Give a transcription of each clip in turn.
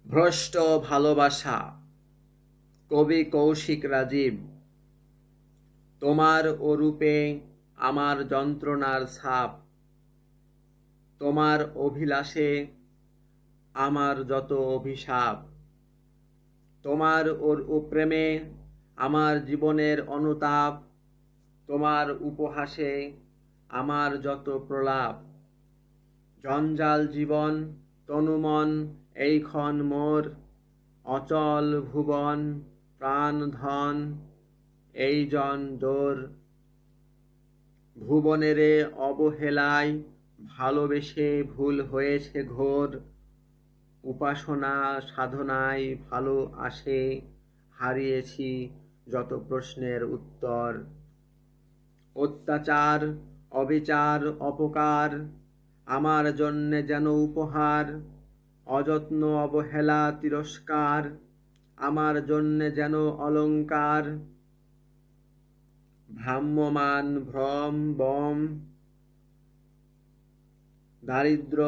ভ্রষ্ট ভালোবাসা। কবি কৌশিক রাজীব। তোমার অরূপে আমার যন্ত্রণার ছাপ, তোমার অভিলাষে আমার যত অভিশাপ, তোমার প্রেমে আমার জীবনের অনুতাপ, তোমার উপহাসে আমার যত প্রলাপ। জঞ্জাল জীবন তনুমন এইক্ষণ মোর, অচল ভুবন প্রাণ ধন এই জন দোর। ভুবনেরে অবহেলায় ভালোবেসে ভুল হয়েছে ঘোর, উপাসনা সাধনায় ভালো আসে হারিয়েছি যত প্রশ্নের উত্তর। অত্যাচার অবিচার অপকার আমার জন্যে যেন উপহার, অযত্ন অবহেলা তিরস্কার আমার জন্যে যেন অলংকার। ভ্রাম্যমান ভ্রম বম দারিদ্র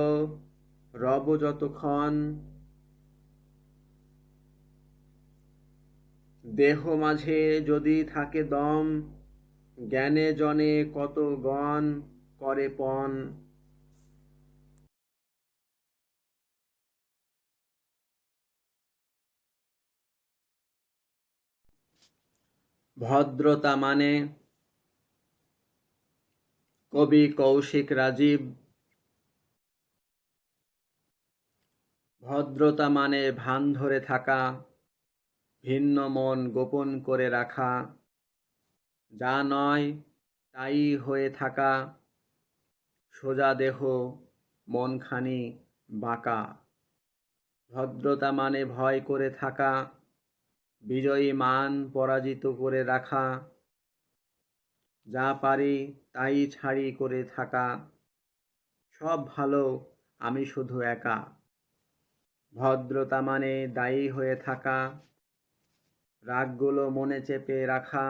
রব যতক্ষণ, দেহ মাঝে যদি থাকে দম, জ্ঞানে জনে কত গণ করে পণ। ভদ্রতা মানে। কবি কৌশিক রাজীব। ভদ্রতা মানে ভান ধরে থাকা, ভিন্ন মন গোপন করে রাখা, যা নয় তাই হয়ে থাকা, সোজা দেহ মনখানি বাঁকা। ভদ্রতা মানে ভয় করে থাকা, বিজয়ী মান পরাজিত করে রাখা, যা পারি তাই ছাড়ি করে থাকা, সব ভালো আমি শুধু একা। ভদ্রতা মানে দায়ী হয়ে থাকা, রাগগুলো মনে চেপে রাখা,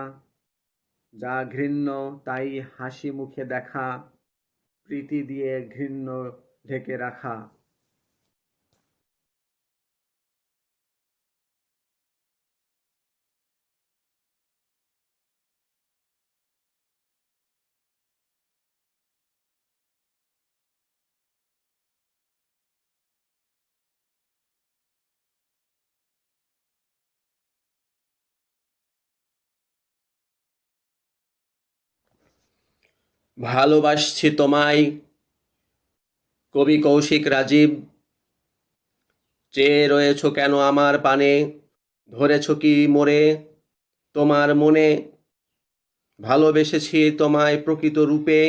যা ঘৃণ্য তাই হাসি মুখে দেখা, প্রীতি দিয়ে ঘৃণ্য ঢেকে রাখা। ভালোবাসছি তোমায়। কবি কৌশিক রাজীব। চেয়ে রয়েছ কেন আমার পানে, ধরেছ কি মোরে তোমার মনে। ভালোবেসেছি তোমায় প্রকৃত রূপে,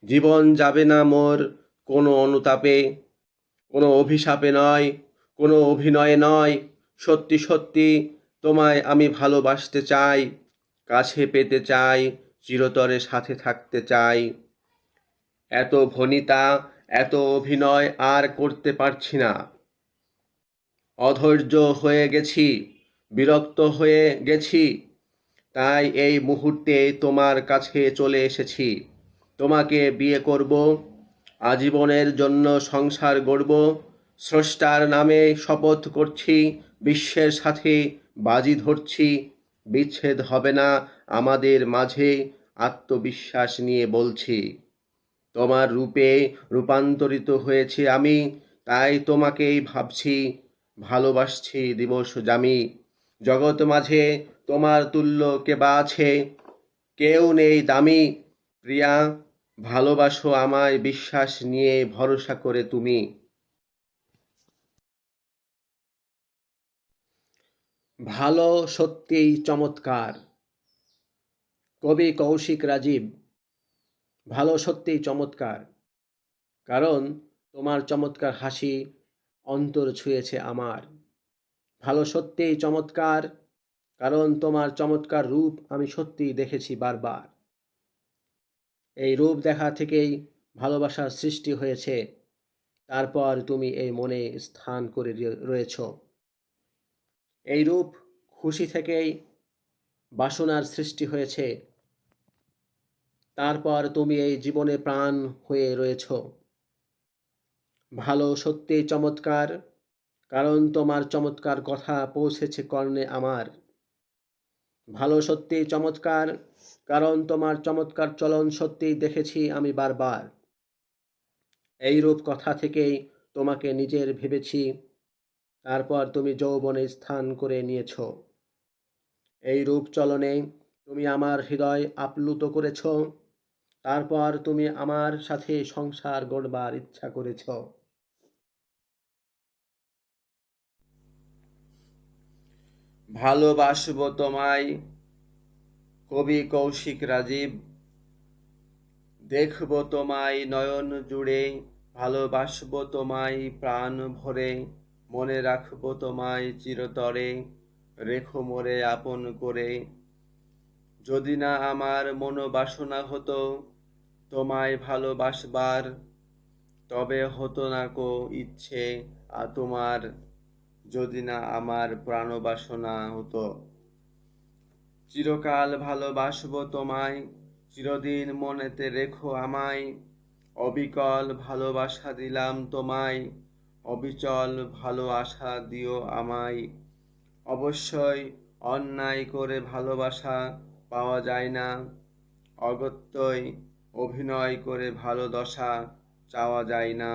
জীবন যাবে না মোর কোনো অনুতাপে, কোনো অভিশাপে নয়, কোনো অভিনয়ে নয়। সত্যি সত্যি তোমায় আমি ভালোবাসতে চাই, কাছে পেতে চাই, চিরতরে সাথে থাকতে চাই। এত ভনিতা এত অভিনয় আর করতে পারছি না, অধৈর্য হয়ে গেছি, বিরক্ত হয়ে গেছি। তাই এই মুহূর্তে তোমার কাছে চলে এসেছি। তোমাকে বিয়ে করব, আজীবনের জন্য সংসার গড়ব। স্রষ্টার নামে শপথ করছি, বিশ্বের সাথে বাজি ধরছি, বিচ্ছেদ হবে না আমাদের মাঝে, আত্মবিশ্বাস নিয়ে বলছি। তোমার রূপে রূপান্তরিত হয়েছি আমি, তাই তোমাকেই ভাবছি, ভালোবাসছি দিবস যামি। জগৎ মাঝে তোমার তুল্য কে বা আছে, কেউ নেই দামি। প্রিয়া, ভালোবাসো আমায় বিশ্বাস নিয়ে ভরসা করে তুমি। ভালো সত্যিই চমৎকার। কবি কৌশিক রাজীব। ভালো সত্যিই চমৎকার, কারণ তোমার চমৎকার হাসি অন্তর ছুঁয়েছে আমার। ভালো সত্যিই চমৎকার, কারণ তোমার চমৎকার রূপ আমি সত্যিই দেখেছি বারবার। এই রূপ দেখা থেকেই ভালোবাসার সৃষ্টি হয়েছে, তারপর তুমি এই মনে স্থান করে রয়েছ। এই রূপ খুশি থেকেই বাসনার সৃষ্টি হয়েছে, তারপর তুমি এই জীবনে প্রাণ হয়ে রয়েছ। ভালো সত্যিই চমৎকার, কারণ তোমার চমৎকার কথা পৌঁছেছে কর্ণে আমার। ভালো সত্যিই চমৎকার, কারণ তোমার চমৎকার চলন সত্যিই দেখেছি আমি বারবার। এইরূপ কথা থেকেই তোমাকে নিজের ভেবেছি, তারপর তুমি যৌবনে স্থান করে নিয়েছ। এই রূপ চলনে তুমি আমার হৃদয় আপ্লুত করেছ, তারপর তুমি আমার সাথে সংসার গড়বার ইচ্ছা করেছ। ভালোবাসবো তোমায়, কবি কৌশিক রাজীব। দেখব তোমায় নয়ন জুড়ে, ভালোবাসবো তোমায় প্রাণ ভরে, মনে রাখবো তোমায় চিরতরে, রেখো মোরে আপন করে। যদি না আমার মনোবাসনা হতো তোমায় ভালোবাসবার, তবে হতো না কো ইচ্ছে তোমার। যদি না আমার প্রাণবাসনা হতো। চিরকাল ভালোবাসবো তোমায়, চিরদিন মনেতে রেখো আমায়। অবিকল ভালোবাসা দিলাম তোমায়, অবিচল ভালো আশা দিও আমায়। অবশ্যই অন্যায় করে ভালোবাসা পাওয়া যায় না, অগত্যই অভিনয় করে ভালোদশা চাওয়া যায় না।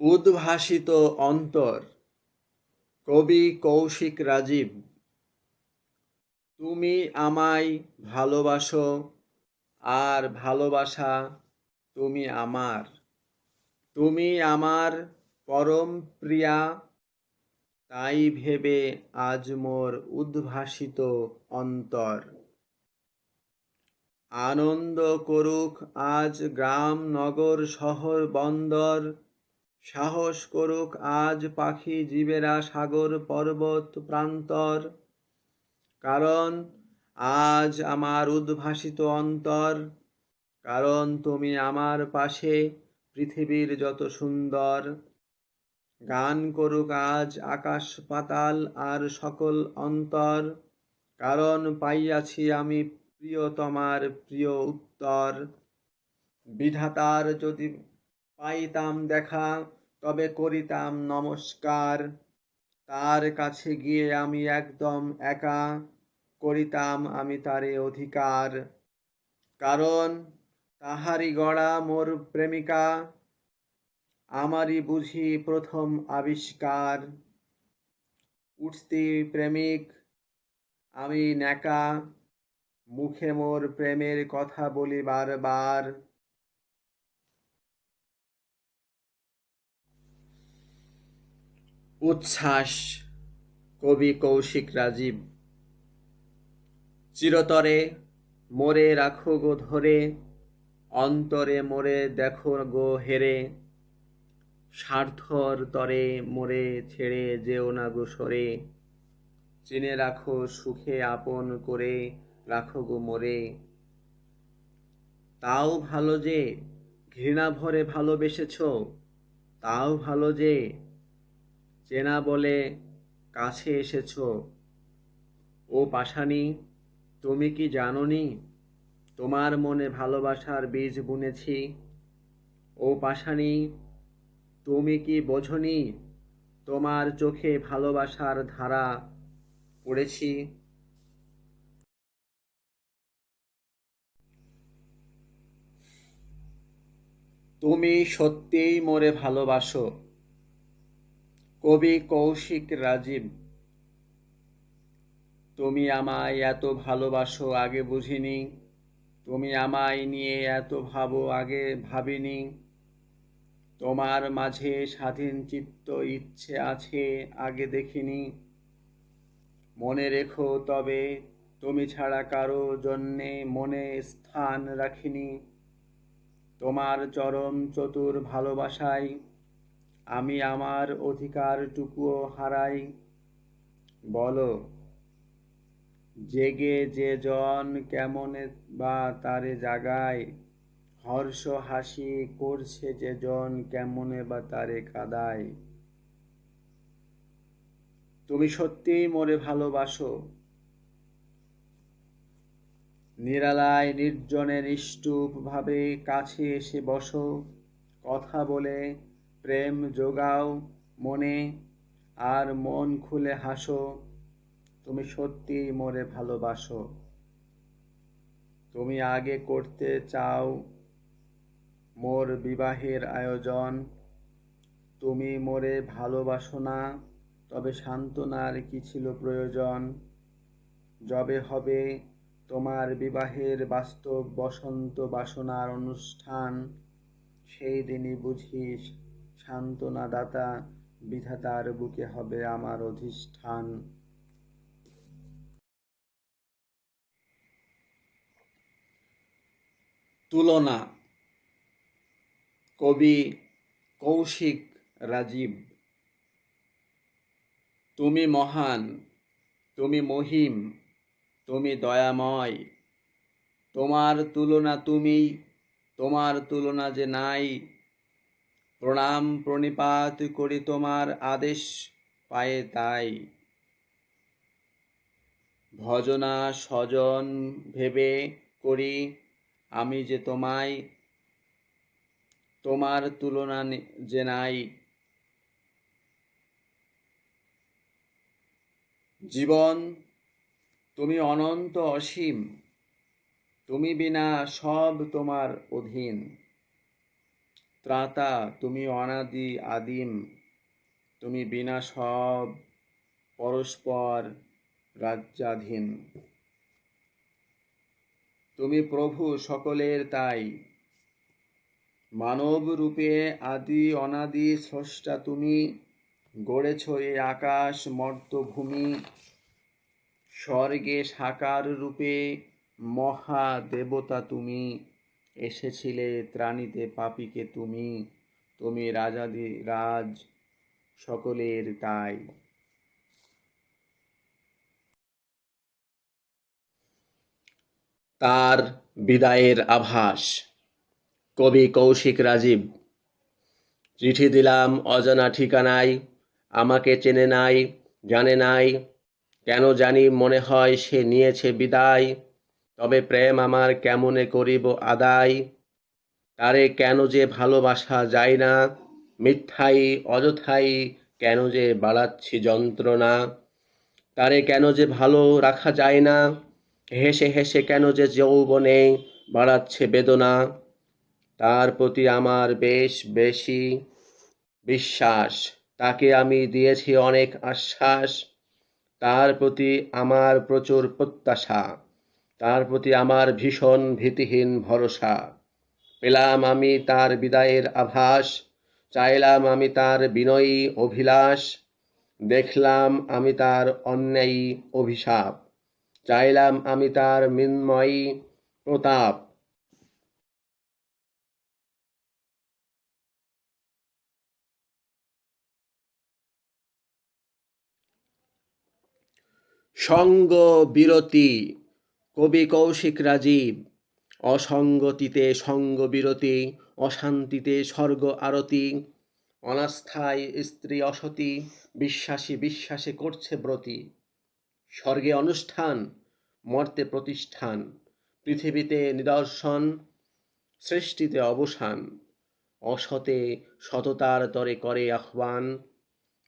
উদ্ভাসিত অন্তর, কবি কৌশিক রাজীব। তুমি আমায় ভালোবাসো, আর ভালোবাসা তুমি আমার। তুমি আমার পরম প্রিয়া, তাই ভেবে আজ মোর উদ্ভাসিত অন্তর। আনন্দ করুক আজ গ্রাম নগর শহর বন্দর, সাহস করুক আজ পাখি জীবেরা সাগর পর্বত প্রান্তর। কারণ আজ আমার উদ্ভাসিত অন্তর, কারণ তুমি আমার পাশে পৃথিবীর যত সুন্দর। গান করুক আজ আকাশ পাতাল আর সকল অন্তর, কারণ পাইয়াছি আমি প্রিয়তমার প্রিয় উত্তর। বিধাতার যদি পাইতাম দেখা, তবে করিতাম নমস্কার। তার কাছে গিয়ে আমি একদম একা, করিতাম আমি তারে অধিকার। কারণ তাহারি গড়া মোর প্রেমিকা, আমারই বুঝি প্রথম আবিষ্কার। উঠতি প্রেমিক আমি ন্যাকা, মুখে মোর প্রেমের কথা বলি বারবার। উচ্ছ্বাস, কবি কৌশিক রাজীব। চিরতরে মোরে রাখো গো ধরে, অন্তরে মোরে দেখো গো হেরে। স্বার্থর তরে মোরে ছেড়ে যেও না গো সরে, চিনে রাখো সুখে আপন করে রাখো গো মোরে। তাও ভালো যে ঘৃণা ভরে ভালোবেসেছ, তাও ভালো যে চেনা বলে কাছে এসেছ। ও পাষাণী, তুমি কি জানোনি তোমার মনে ভালোবাসার বীজ বুনেছি। ও পাষাণী, তুমি কি বোঝনি তোমার চোখে ভালোবাসার ধারা পড়েছি। তুমি সত্যিই মোরে ভালোবাসো, কবি কৌশিক রাজীব। তুমি আমায় এত ভালোবাসো আগে বুঝিনি, তুমি আমায় নিয়ে এত ভাবো আগে ভাবিনি। তোমার মাঝে স্বাধীন চিত্ত ইচ্ছে আছে আগে দেখিনি। মনে রেখো তবে তুমি ছাড়া কারো জন্যে মনে স্থান রাখিনি। তোমার চরম চতুর ভালোবাসায় আমি আমার অধিকারটুকুও হারাই। বলো জেগে যে জন কেমনে বা তারে জাগায়, হর্ষ হাসি করছে যে জন কেমনে বা তারে কাঁদায়। তুমি সত্যিই মোরে ভালোবাসো। নিরালায় নির্জনে নিষ্ঠুপ ভাবে কাছে এসে বসো, কথা বলে প্রেম জোগাও মনে, আর মন খুলে হাসো, তুমি সত্যিই মোরে ভালোবাসো। তুমি আগে করতে চাও মোর বিবাহের আয়োজন, তুমি মোরে ভালোবাসো না, তবে সান্ত্বনার কি ছিল প্রয়োজন। যবে হবে তোমার বিবাহের বাস্তব বসন্ত বাসনার অনুষ্ঠান, সেই দিনই বুঝি সান্ত্বনাদাতা বিধাতার বুকে হবে আমার অধিষ্ঠান। তুলনা, কবি কৌশিক রাজীব। তুমি মহান, তুমি মহিম, তুমি দয়াময়, তোমার তুলনা তুমি, তোমার তুলনা যে নাই। প্রণাম প্রণিপাত করি তোমার আদেশ পায়ে তাই। ভজনা স্বজন ভেবে করি আমি যে তোমায়, তোমার তুলনা যে নাই। জীবন তুমি অনন্ত অসীম, তুমি বিনা সব তোমার অধীন। ত্রাতা তুমি অনাদি আদিম, তুমি বিনা সব পরস্পর রাজ্যাধীন। তুমি প্রভু সকলের তাই, মানব রূপে আদি অনাদি স্রষ্টা তুমি। গড়েছ এ আকাশ মর্তভূমি, স্বর্গে সাকার রূপে মহা দেবতা তুমি। এসেছিলে ত্রাণীতে পাপীকে তুমি, তুমি রাজাধিরাজ সকলের তাই। তার বিদায়ের আভাস। কবি কৌশিক রাজীব। চিঠি দিলাম অজানা ঠিকানায়, আমাকে চেনে নাই, জানে নাই, কেন জানি মনে হয় সে নিয়েছে বিদায়। তবে প্রেম আমার কেমনে করিব আদায়, তারে কেন যে ভালোবাসা যায় না। মিথ্যাই অযথাই কেন যে বাড়াচ্ছি যন্ত্রণা, তারে কেন যে ভালো রাখা যায় না। হেসে হেসে কেন যে যৌবনে বাড়াচ্ছে বেদনা, তার প্রতি আমার বেশ বেশি বিশ্বাস। তাকে আমি দিয়েছি অনেক আশ্বাস, তার প্রতি আমার প্রচুর প্রত্যাশা, তার প্রতি আমার ভীষণ ভীতিহীন ভরসা। পেলাম আমি তার বিদায়ের আভাস, চাইলাম আমি তার বিনয়ী অভিলাষ। দেখলাম আমি তার অন্যায়ী অভিশাপ, চাইলাম আমি তার মৃন্ময়ী প্রতাপ। সঙ্গ বিরতি। কবি কৌশিক রাজীব। অসঙ্গতিতে সঙ্গ বিরতি, অশান্তিতে স্বর্গ আরতি। অনাস্থায় স্ত্রী অসতী, বিশ্বাসী বিশ্বাসে করছে ব্রতী। স্বর্গে অনুষ্ঠান, মর্তে প্রতিষ্ঠান, পৃথিবীতে নিদর্শন, সৃষ্টিতে অবসান। অসতে সততার তরে করে আহ্বান,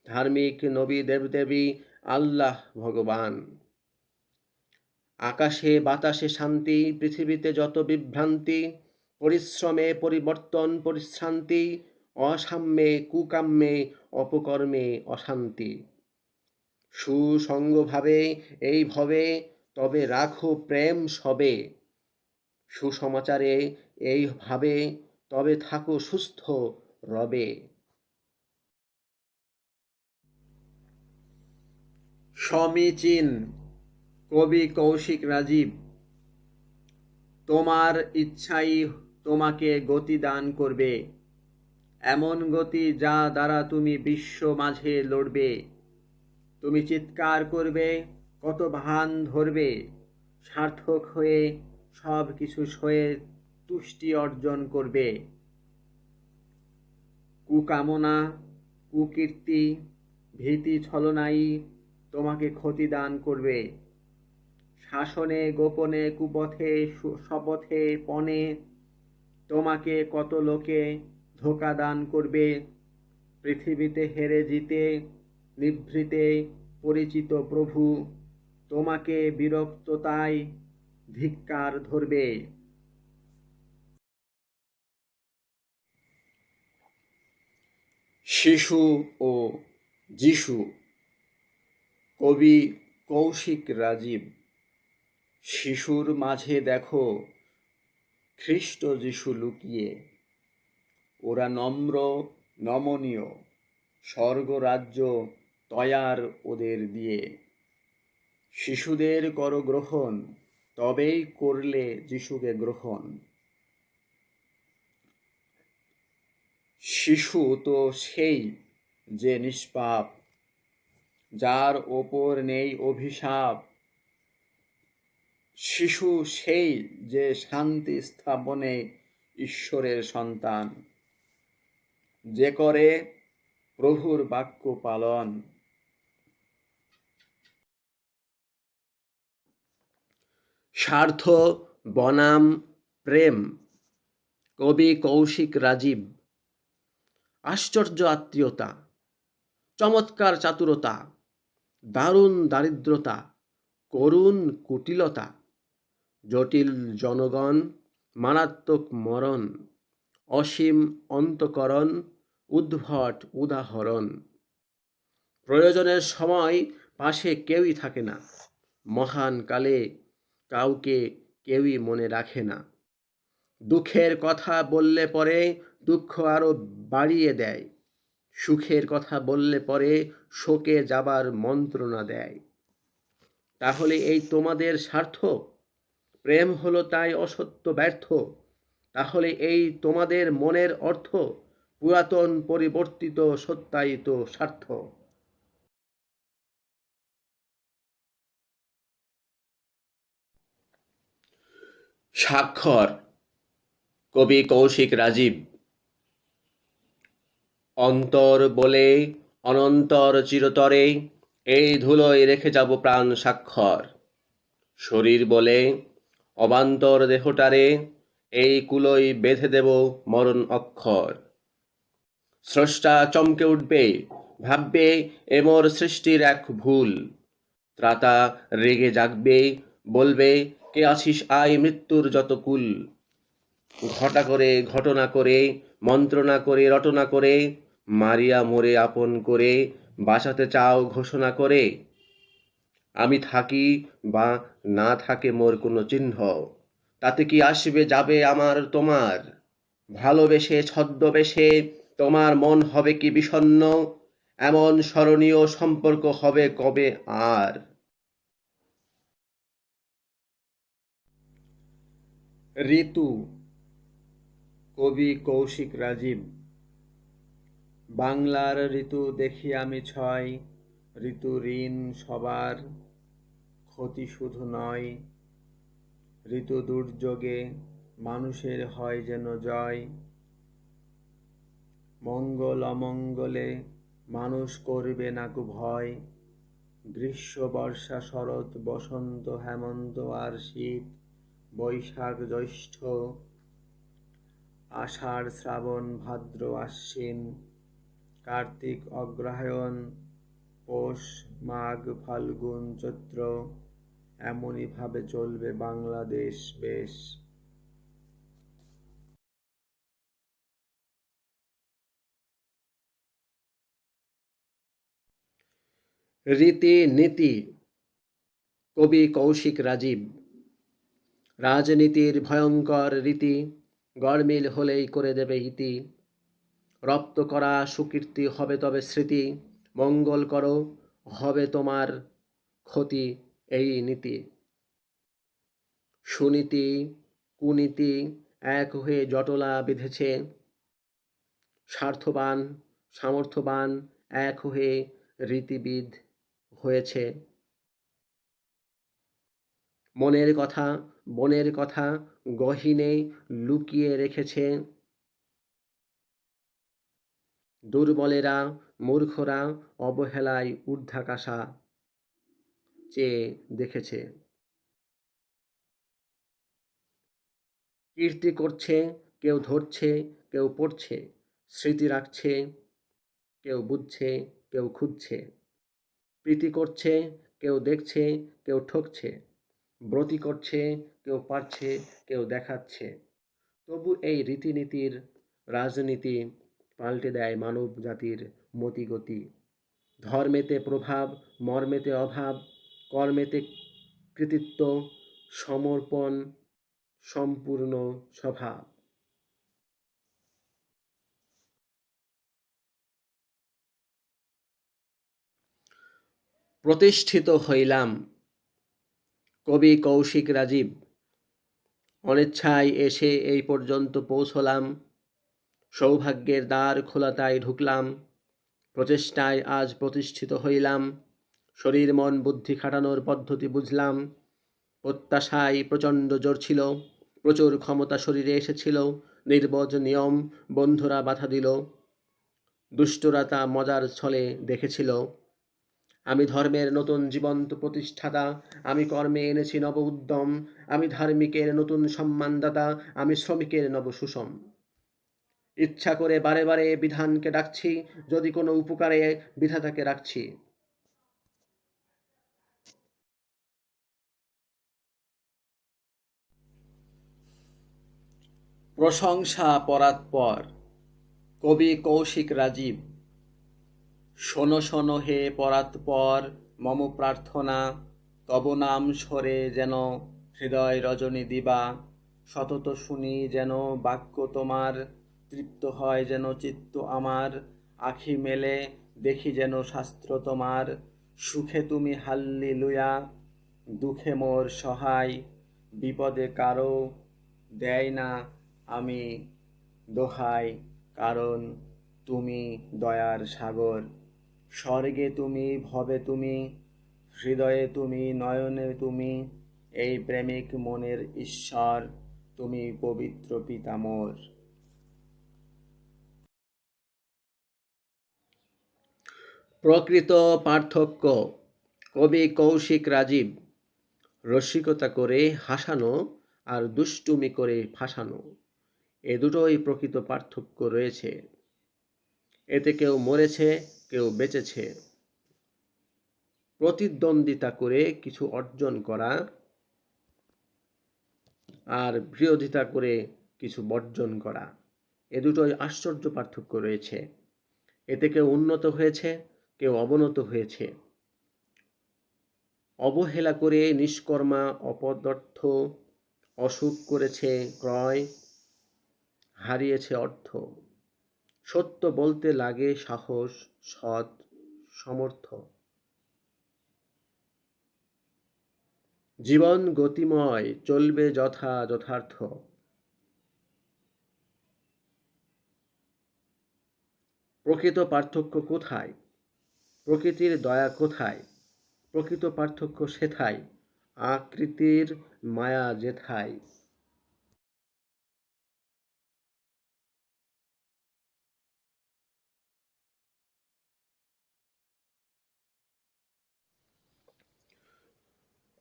ধার্মিক নবী দেবদেবী আল্লাহ ভগবান। আকাশে বাতাসে শান্তি, পৃথিবীতে যত বিভ্রান্তি। পরিশ্রমে পরিবর্তন পরিশ্রান্তি, অসাম্যে কুকাম্যে অপকর্মে অশান্তি। সুসঙ্গভাবে এই ভবে তবে রাখো প্রেম সবে, সুসমাচারে এই ভাবে তবে থাকো সুস্থ রবে। সমীচীন। কবি কৌশিক রাজীব। তোমার ইচ্ছাই তোমাকে গতি দান করবে, এমন গতি যা দ্বারা তুমি বিশ্ব মাঝে লড়বে। তুমি চিৎকার করবে, কত ভান ধরবে, সার্থক হয়ে সব কিছু সয়ে তুষ্টি অর্জন করবে। কুকামনা কুকীর্তি ভীতি ছলনাই তোমাকে ক্ষতি দান করবে। শাসনে গোপনে কুপথে শপথে পণে তোমাকে কত লোকে ধোঁকা দান করবে। পৃথিবীতে হেরে জিতে নিভৃতে পরিচিত প্রভু, তোমাকে বিরক্ত তাই ধিক্কার ধরবে। শিশু ও যিশু, কবি কৌশিক রাজীব। শিশুর মাঝে দেখো খ্রিস্ট যিশু লুকিয়ে, ওরা নম্র নমনীয়, স্বর্গরাজ্য তয়ার ওদের দিয়ে। শিশুদের করো গ্রহণ, তবেই করলে যিশুকে গ্রহণ। শিশু তো সেই যে নিষ্পাপ, যার ওপর নেই অভিশাপ। শিশু সেই যে শান্তি স্থাপনে ঈশ্বরের সন্তান, যে করে প্রভুর বাক্য পালন। স্বার্থ বনাম প্রেম, কবি কৌশিক রাজীব। আশ্চর্য আত্মীয়তা, চমৎকার চাতুরতা, দারুণ দারিদ্রতা, করুণ কুটিলতা, জটিল জনগণ, মারাত্মক মরণ, অসীম অন্তঃকরণ, উদ্ভট উদাহরণ। প্রয়োজনের সময় পাশে কেউই থাকে না, মহান কালে কাউকে কেউই মনে রাখে না। দুঃখের কথা বললে পরে দুঃখ আরো বাড়িয়ে দেয়, সুখের কথা বললে পরে শোকে যাবার মন্ত্রণা দেয়। তাহলে এই তোমাদের স্বার্থ, প্রেম হলো তাই অসত্য ব্যর্থ। তাহলে এই তোমাদের মনের অর্থ, পুরাতন পরিবর্তিত সত্যায়িত স্বার্থ। স্বাক্ষর, কবি কৌশিক রাজীব। অন্তর বলে অনন্তর চিরতরে, এই ধুলোয় রেখে যাব প্রাণ স্বাক্ষর। শরীর বলে অবান্তর দেহটারে, এই কুলোয় বেঁধে দেব মরণ অক্ষর। স্রষ্টা চমকে উঠবে, ভাববে এ মোর সৃষ্টির এক ভুল। ত্রাতা রেগে জাগবে, বলবে কে আছিস আয় মৃত্যুর যত কুল। ঘটা করে ঘটনা করে, মন্ত্রণা করে রটনা করে, মারিয়া মোরে আপন করে, বাঁচাতে চাও ঘোষণা করে। আমি থাকি বা না থাকে মোর কোনো চিহ্ন, তাতে কি আসবে যাবে আমার তোমার। ভালোবেসে ছদ্মবেশে তোমার মন হবে কি বিষণ্ণ, এমন স্মরণীয় সম্পর্ক হবে কবে আর। ঋতু, কবি কৌশিক রাজীব। বাংলার ঋতু দেখি আমি ছয়, ঋতু ঋণ সবার, ক্ষতি শুধু নয়। ঋতু দুর্যোগে মানুষের হয় যেন জয়। মঙ্গল অমঙ্গলে মানুষ করবে নাকু ভয়। গ্রীষ্ম বর্ষা শরৎ বসন্ত হেমন্ত আর শীত, বৈশাখ জ্যৈষ্ঠ আষাঢ় শ্রাবণ ভাদ্র আশ্বিন, কার্তিক অগ্রহায়ণ পৌষ মাঘ ফাল্গুন চৈত্র, এমনই ভাবে চলবে বাংলাদেশ বেশ। রীতি নীতি, কবি কৌশিক রাজীব। রাজনীতির ভয়ঙ্কর রীতি, গরমিল হলেই করে দেবে ইতি। রপ্ত করা সুকীর্তি হবে তবে স্মৃতি, মঙ্গল করো হবে তোমার ক্ষতি এই নীতি। সুনীতি কুনীতি এক হয়ে জটলা বেঁধেছে, স্বার্থবান সামর্থ্যবান এক হয়ে রীতিবিদ হয়েছে। মনের কথা বনের কথা গহীনে লুকিয়ে রেখেছে, দুর্বলেরা মূর্খরা অবহেলায় ঊর্ধ্বাকাশা চেয়ে দেখেছে। কীর্তি করছে কেউ ধরছে কেউ পড়ছে, স্মৃতি রাখছে, কেউ বুঝছে, কেউ খুঁজছে, প্রীতি করছে, কেউ দেখছে, কেউ ঠকছে, ব্রতী করছে, কেউ পারছে, কেউ দেখাচ্ছে। তবু এই রীতিনীতির রাজনীতি পাল্টে দেয় মানব জাতির মতিগতি। ধর্মেতে প্রভাব, মর্মেতে অভাব, কর্মেতে কৃতিত্ব, সমর্পণ, সম্পূর্ণ স্বভাব। প্রতিষ্ঠিত হইলাম কবি কৌশিক রাজীব। অনিচ্ছায় এসে এই পর্যন্ত পৌঁছলাম, সৌভাগ্যের দ্বার খোলা তাই ঢুকলাম, প্রচেষ্টায় আজ প্রতিষ্ঠিত হইলাম, শরীর মন বুদ্ধি খাটানোর পদ্ধতি বুঝলাম, প্রত্যাশায় প্রচণ্ড জোর ছিল, প্রচুর ক্ষমতা শরীরে এসেছিল, নির্বোধ নিয়ম বন্ধুরা বাধা দিল, দুষ্টরা তা মজার ছলে দেখেছিল। আমি ধর্মের নতুন জীবন্ত প্রতিষ্ঠাতা, আমি কর্মে এনেছি নব উদ্যম, আমি ধার্মিকের নতুন সম্মানদাতা, আমি শ্রমিকের নব সুষম। ইচ্ছা করে বারে বারে বিধানকে ডাকছি, যদি কোনো উপকারে বিধাতাকে রাখছি। প্রশংসা পরাৎপর কবি কৌশিক রাজীব। শোনো শোনো হে পরাৎপর মম প্রার্থনা, তব নাম সরে যেন হৃদয় রজনী দিবা, সতত শুনি যেন বাক্য তোমার, তৃপ্ত হয় যেন চিত্ত আমার, আখি মেলে দেখি যেন শাস্ত্র তোমার, সুখে তুমি হাল্লেলুয়া, দুঃখে মোর সহায়, বিপদে কারো দেয় না আমি দোহাই, কারণ তুমি দয়ার সাগর। স্বর্গে তুমি, ভবে তুমি, হৃদয়ে তুমি, নয়নে তুমি, এই প্রেমিক মনের ঈশ্বর, তুমি পবিত্র পিতা মোর। প্রকৃত পার্থক্য কবি কৌশিক রাজীব। রসিকতা করে হাসানো আর দুষ্টুমি করে ফাঁসানো, এ দুটোই প্রকৃত পার্থক্য রয়েছে। এতে কেউ মরেছে, কেউ বেঁচেছে। প্রতিদ্বন্দ্বিতা করে কিছু অর্জন করা আর বিরোধিতা করে কিছু বর্জন করা, এ দুটোই আশ্চর্য পার্থক্য রয়েছে। এতে কেউ উন্নত হয়েছে, কেউ অবনত হয়েছে। অবহেলা করে নিষ্কর্মা অপদার্থ, অসুখ করেছে ক্রয়, হারিয়েছে অর্থ। সত্য বলতে লাগে সাহস, সৎ, সমর্থ। জীবন গতিময়, চলবে যথা যথার্থ। প্রকৃত পার্থক্য কোথায়? প্রকৃতির দয়া কোথায়? প্রকৃত পার্থক্য সেথায়, আকৃতির মায়া যেথায়।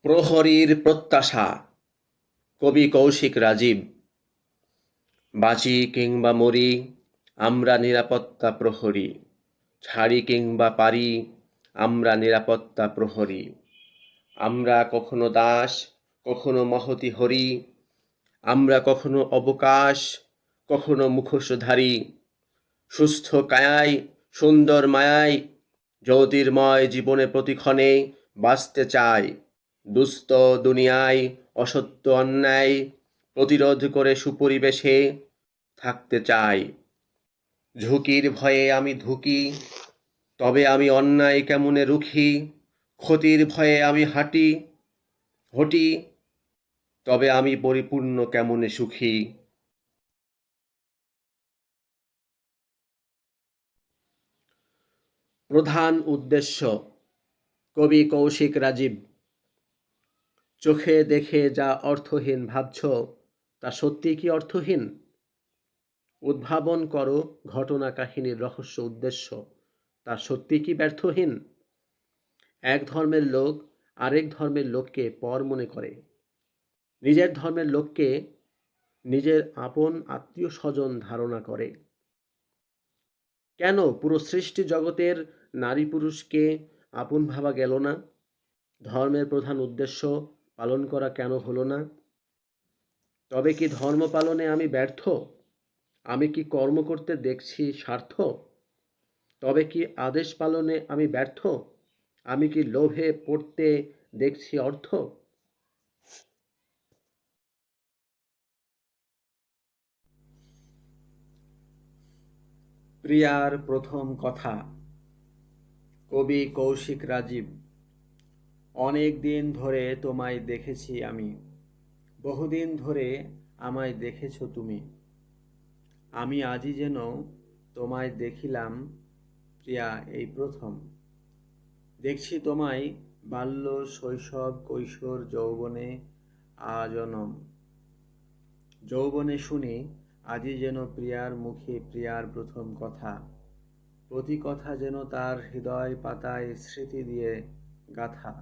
প্রহরীর প্রত্যাশা কবি কৌশিক রাজীব। বাঁচি কিংবা মরি আমরা নিরাপত্তা প্রহরী, ছাড়ি কিংবা পারি আমরা নিরাপত্তা প্রহরী। আমরা কখনো দাস, কখনো মহতি হরি, আমরা কখনো অবকাশ, কখনো মুখোশধারী। সুস্থ কায়ায়, সুন্দর মায়ায়, জ্যোতির্ময় জীবনে প্রতিক্ষণে বাঁচতে চাই। দুস্থ দুনিয়ায় অসত্য অন্যায় প্রতিরোধ করে সুপরিবেশে থাকতে চাই। ঝুঁকির ভয়ে আমি ধুকি, তবে আমি অন্যায় কেমনে রুখি। ক্ষতির ভয়ে আমি হটি, তবে আমি পরিপূর্ণ কেমনে সুখী। প্রধান উদ্দেশ্য কবি কৌশিক রাজীব। চোখে দেখে যা অর্থহীন ভাবছ, তা সত্যি কি অর্থহীন? উদ্ভাবন করো ঘটনা কাহিনীর রহস্য উদ্দেশ্য, তা সত্যি কি ব্যর্থহীন? এক ধর্মের লোক আরেক ধর্মের লোককে পর মনে করে, নিজের ধর্মের লোককে নিজের আপন আত্মীয় স্বজন ধারণা করে। কেন পুরো সৃষ্টি জগতের নারী পুরুষকে আপন ভাবা গেল না? ধর্মের প্রধান উদ্দেশ্য পালন করা কেন হলো না? তবে কি ধর্ম পালনে আমি ব্যর্থ? আমি কি কর্ম করতে দেখছি স্বার্থ? তবে কি আদেশ পালনে আমি ব্যর্থ? আমি কি লোভে পড়তে দেখছি অর্থ? প্রিয়ার প্রথম কথা। কবি কৌশিক রাজীব। অনেক দিন ধরে তোমায় দেখেছি আমি, বহুদিন ধরে আমায় দেখেছ তুমি। আমি আজই যেন তোমায় দেখিলাম, প্রিয়া এই প্রথম। দেখছি তোমায় বাল্য, শৈশব, কৈশোর, যৌবনে, আজনম। যৌবনে শুনি আজই যেন প্রিয়ার মুখে প্রিয়ার প্রথম কথা। প্রতি কথা যেন তার হৃদয় পাতায় স্মৃতি দিয়ে গাথা।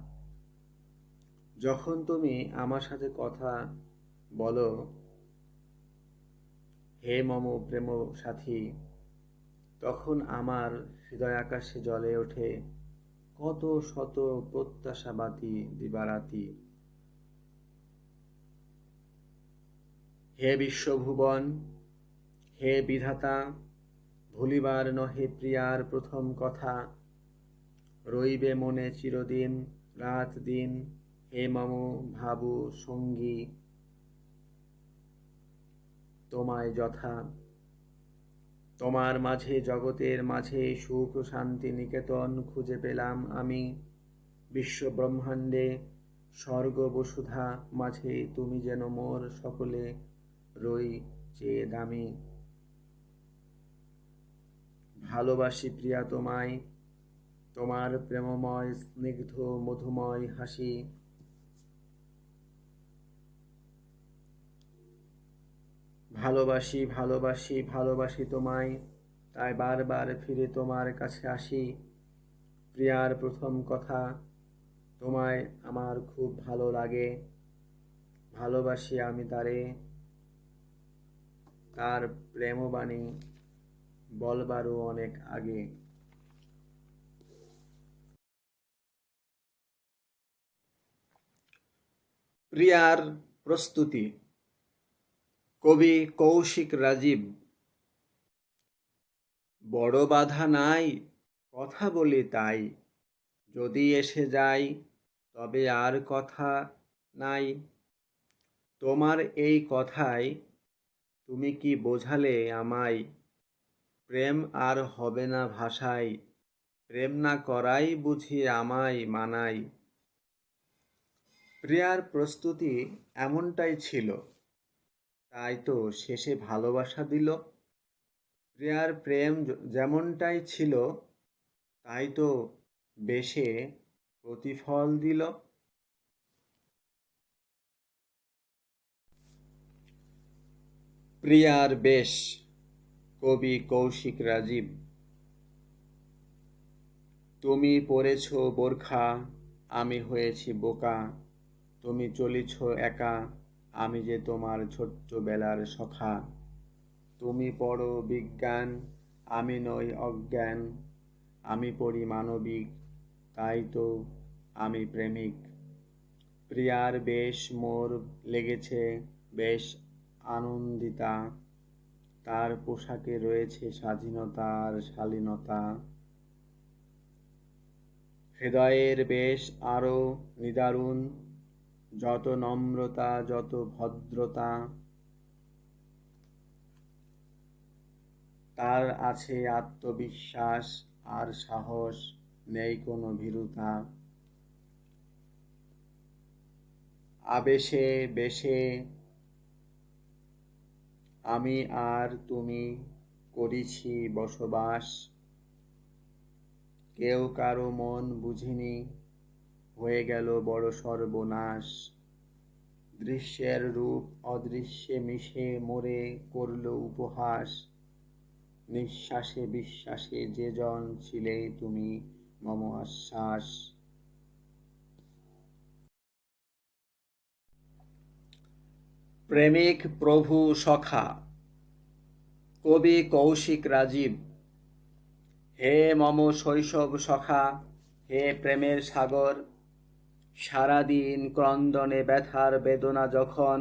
যখন তুমি আমার সাথে কথা বলো, হে মম প্রেম সাথী, তখন আমার হৃদয় আকাশে জ্বলে ওঠে কত শত প্রত্যাশা বাতি দিবারাতি। হে বিশ্বভুবন, হে বিধাতা, ভুলিবার নহে প্রিয়ার প্রথম কথা। রইবে মনে চিরদিন রাত দিন, হে মম ভাবু সঙ্গী তোমায় যথা। তোমার মাঝে জগতের মাঝে সুখ শান্তি নিকেতন খুঁজে পেলাম আমি। বিশ্ব ব্রহ্মাণ্ডে স্বর্গ বসুধা মাঝে তুমি যেন মোর সকলে রই চেয়ে দামি। ভালোবাসি প্রিয়া তোমায়, তোমার প্রেমময় স্নিগ্ধ মধুময় হাসি। ভালোবাসি ভালোবাসি ভালোবাসি তোমায়, তাই বারবার ফিরে তোমার কাছে আসি। প্রিয়ার প্রথম কথা, তোমায় আমার খুব ভালো লাগে। ভালোবাসি আমি তারে, তার প্রেমবাণী বলবারও অনেক আগে। প্রিয়ার প্রস্তুতি। কবি কৌশিক রাজীব। বড় বাধা নাই, কথা বলি তাই। যদি এসে যাই, তবে আর কথা নাই। তোমার এই কথায় তুমি কি বোঝালে আমায়? প্রেম আর হবে না ভাষায়, প্রেম না করাই বুঝি আমায় মানাই। প্রিয়ার প্রস্তুতি এমনটাই ছিল, তাই তো শেষে ভালোবাসা দিল। প্রিয়ার প্রেম যেমনটাই ছিল, তাই তো বেশে প্রতিফল দিল। প্রিয়ার বেশ। কবি কৌশিক রাজীব। তুমি পরেছ বোরখা, আমি হয়েছি বোকা। তুমি চলিছ একা, আমি যে তোমার ছোট্টবেলার সখা। তুমি পড়ো বিজ্ঞান, আমি নই অজ্ঞান। আমি পড়ি মানবিক, তাই তো আমি প্রেমিক। প্রিয়ার বেশ মোর লেগেছে বেশ আনন্দিতা। তার পোশাকে রয়েছে স্বাধীনতা আর শালীনতা। হৃদয়ের বেশ আরো নিদারুণ, যত নম্রতা যত ভদ্রতা। তার আছে আত্মবিশ্বাস আর সাহস, নেই কোনো ভীরুতা। আবেশে বেশে আমি আর তুমি করিছি বসবাস। কেউ কারো মন বুঝিনি, হয়ে গেল বড় সর্বনাশ। দৃশ্যের রূপ অদৃশ্যে মিশে মোরে করল উপহাস। নিঃশ্বাসে বিশ্বাসে যে জন ছিলে তুমি মম আশ্বাস। প্রেমিক প্রভু সখা। কবি কৌশিক রাজীব। হে মম শৈশব সখা, হে প্রেমের সাগর, সারাদিন ক্রন্দনে ব্যথার বেদনা যখন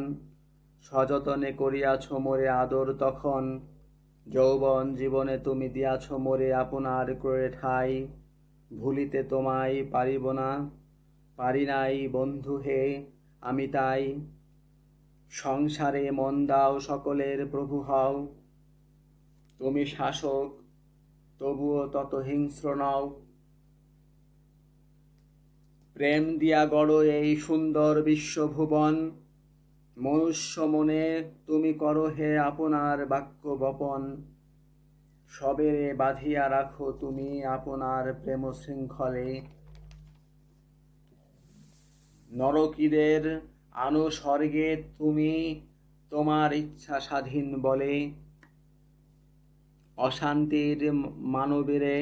সযতনে করিয়াছ মোরে আদর তখন, যৌবন জীবনে তুমি দিয়াছ মোরে আপনার করে ঠাই, ভুলিতে তোমায় পারিব না, পারি নাই বন্ধু হে আমি তাই। সংসারে মন দাও সকলের প্রভু হও, তুমি শাসক তবুও তত হিংস্র নও। প্রেম দিয়া গড় এই সুন্দর বিশ্বভুবন, মনুষ্য মনে তুমি করো হে আপনার বাক্য বপন, সবেরে বাঁধিয়া রাখো তুমি আপনার প্রেম শৃঙ্খলে। নরকীদের আনো স্বর্গে তুমি তোমার ইচ্ছা স্বাধীন বলে, অশান্তির মানবীরে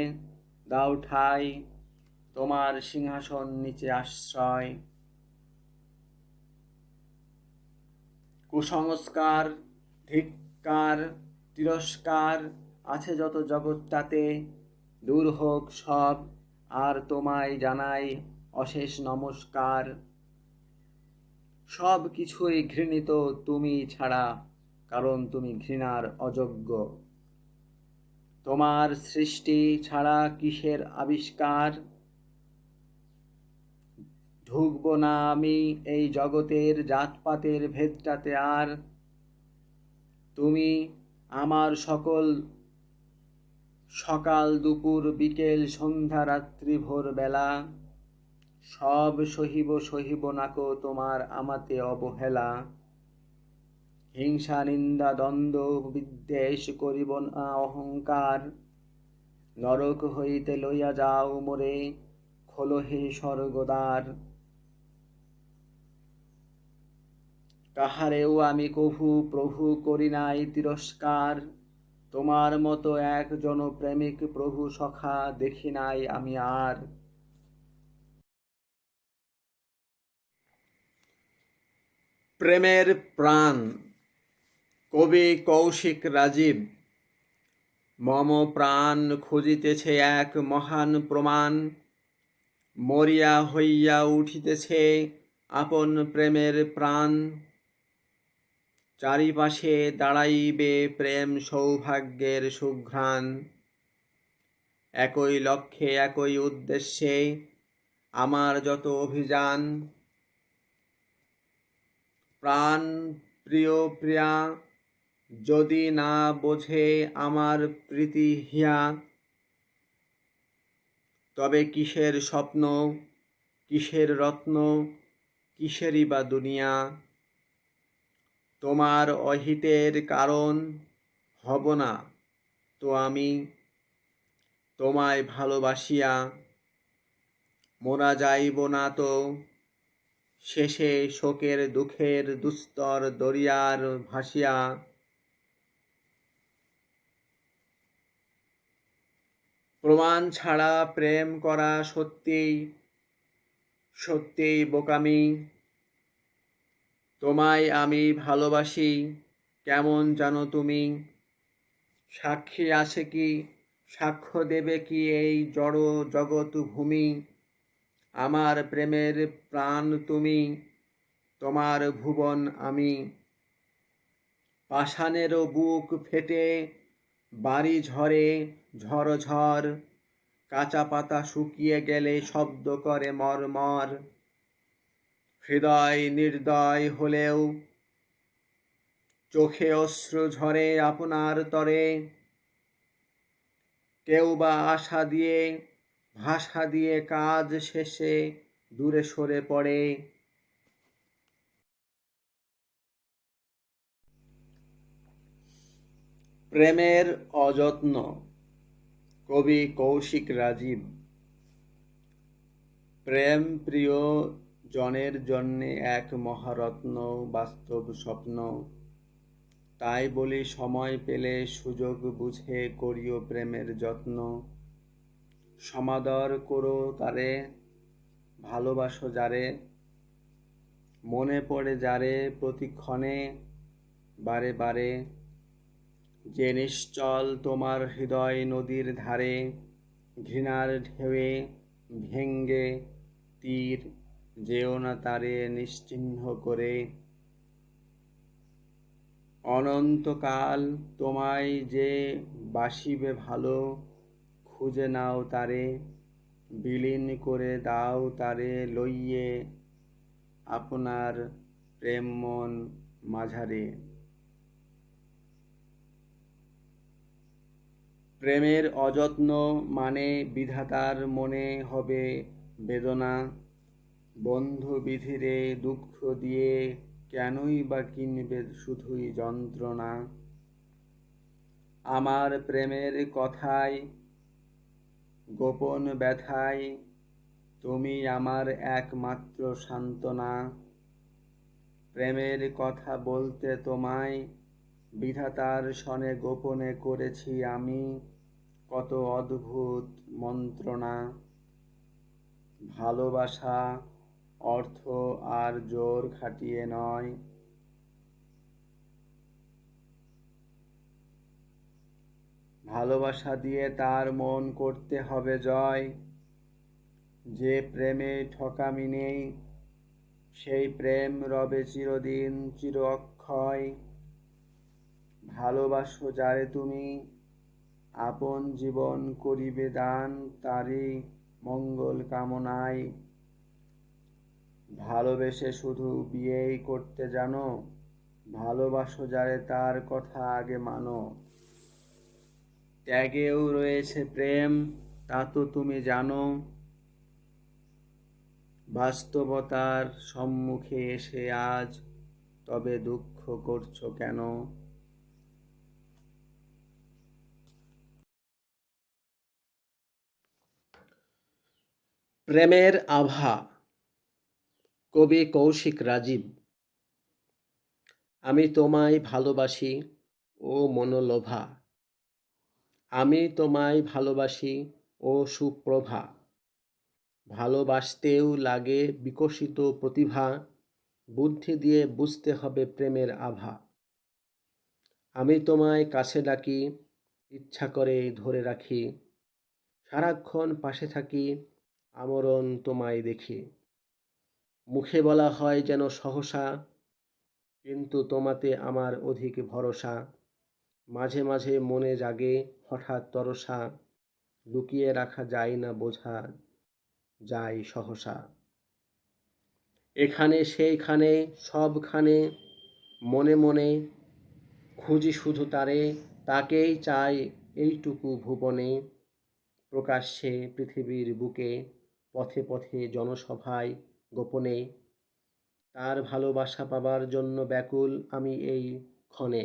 দাও ঠাই, তোমার সিংহাসন নিচে আশ্রয়। কুসংস্কার, ধিক্কার, তিরস্কার আছে যত জগৎটাতে, দূর হোক সব, আর তোমায় জানাই অশেষ নমস্কার। সব কিছুই ঘৃণিত তুমি ছাড়া, কারণ তুমি ঘৃণার অযোগ্য। তোমার সৃষ্টি ছাড়া কিসের আবিষ্কার, ঢুকব না আমি এই জগতের জাতপাতের ভেদটাতে আর, তুমি আমার সকল সকাল দুপুর বিকেল সন্ধ্যা রাত্রি ভোরবেলা, সব সহিব সহিব নাকো তোমার আমাতে অবহেলা। হিংসা নিন্দা দ্বন্দ্ব বিদ্বেষ করিব না অহংকার, নরক হইতে লইয়া যাও মোরে খোলো হে স্বর্গদ্বার। কাহারেও আমি কভু প্রভু করি নাই তিরস্কার, তোমার মতো একজন প্রেমিক প্রভু সখা দেখি নাই আমি আর। প্রেমের প্রাণ, কবি কৌশিক রাজীব। মম প্রাণ খুঁজিতেছে এক মহান প্রমাণ, মরিয়া হইয়া উঠিতেছে আপন প্রেমের প্রাণ। চারিপাশে দাঁড়াইবে প্রেম সৌভাগ্যের সুঘ্রাণ, একই লক্ষ্যে একই উদ্দেশ্যে আমার যত অভিযান। প্রাণ প্রিয় প্রিয়া যদি না বোঝে আমার প্রীতি হিয়া, তবে কিসের স্বপ্ন, কিসের রত্ন, কিসেরই বা দুনিয়া। তোমার অহিতের কারণ হব না তো আমি, তোমায় ভালোবাসিয়া মোরা যাইব না তো শেষে শোকের দুঃখের দুস্তর দরিয়ার ভাসিয়া। প্রমাণ ছাড়া প্রেম করা সত্যিই সত্যিই বোকামি। তোমায় আমি ভালোবাসি কেমন জানো তুমি, সাক্ষী আছে কি, সাক্ষ্য দেবে কি এই জড় জগৎ ভূমি। আমার প্রেমের প্রাণ তুমি, তোমার ভুবন আমি। পাষাণেরও বুক ফেটে বাড়ি ঝরে ঝড়, কাঁচা পাতা শুকিয়ে গেলে শব্দ করে মরমর। হৃদয় নির্দয় হলেও চোখে অশ্রু ঝরে আপনার তরে, কেউ বা আশা দিয়ে ভাষা দিয়ে কাজ শেষে দূরে সরে পড়ে। প্রেমের অযত্ন, কবি কৌশিক রাজীব। প্রেম প্রিয় জনের জন্যে এক মহারত্ন, বাস্তব স্বপ্ন। তাই বলি সময় পেলে সুযোগ বুঝে করিও প্রেমের যত্ন। সমাদর করো তারে, ভালোবাসো যারে, মনে পড়ে যারে প্রতিক্ষণে বারে বারে। যে নিশ্চল তোমার হৃদয় নদীর ধারে, ঘৃণার ঢেউয়ে ভেঙ্গে তীর যেও না তারে নিশ্চিহ্ন করে। অনন্তকাল তোমায় যে বাসিবে ভালো, খুঁজে নাও তারে, বিলীন করে দাও তারে লইয়ে আপনার প্রেম মন মাঝারে। প্রেমের অযত্ন মানে বিধাতার মনে হবে বেদনা। বন্ধু বিধিরে দুঃখ দিয়ে কেনই বা কিনবে শুধুই যন্ত্রণা। আমার প্রেমের কথায় গোপন ব্যথায় তুমি আমার একমাত্র সান্ত্বনা। প্রেমের কথা বলতে তোমায় বিধাতার সনে গোপনে করেছি আমি কত অদ্ভুত মন্ত্রণা। ভালোবাসা অর্থ আর জোর খাটিয়ে নয়, ভালোবাসা দিয়ে তার মন করতে হবে জয়। যে প্রেমে ঠকামি নেই সেই প্রেম রবে চিরদিন চির অক্ষয়। ভালোবাসো যারে তুমি আপন জীবন করিবে দান তারই মঙ্গল কামনায়। ভালোবেসে শুধু বিয়েই করতে জানো, ভালোবাসো যারে তার কথা আগে মানো। ত্যাগেও রয়েছে প্রেম তা তো তুমি জানো, বাস্তবতার সম্মুখে এসে আজ তবে দুঃখ করছো কেন? প্রেমের আভা, কবি কৌশিক রাজীব। আমি তোমায় ভালোবাসি ও মনোলোভা, আমি তোমায় ভালোবাসি ও সুপ্রভা। ভালোবাসতেও লাগে বিকশিত প্রতিভা, বুদ্ধি দিয়ে বুঝতে হবে প্রেমের আভা। আমি তোমায় কাছে ডাকি, ইচ্ছা করে ধরে রাখি, সারাক্ষণ পাশে থাকি, আমরণ তোমায় দেখি। মুখে বলা হয় যেন সহসা, কিন্তু তোমাতে আমার অধিক ভরসা। মাঝে মাঝে মনে জাগে হঠাৎ তরসা, লুকিয়ে রাখা যায় না বোঝা যায় সহসা। এখানে সেইখানে সবখানে মনে মনে খুঁজি শুধু তারে, তাকেই চাই এইটুকু ভুবনে। প্রকাশ্যে পৃথিবীর বুকে, পথে পথে জনসভায় গোপনে, তার ভালোবাসা পাবার জন্য ব্যাকুল আমি এই ক্ষণে।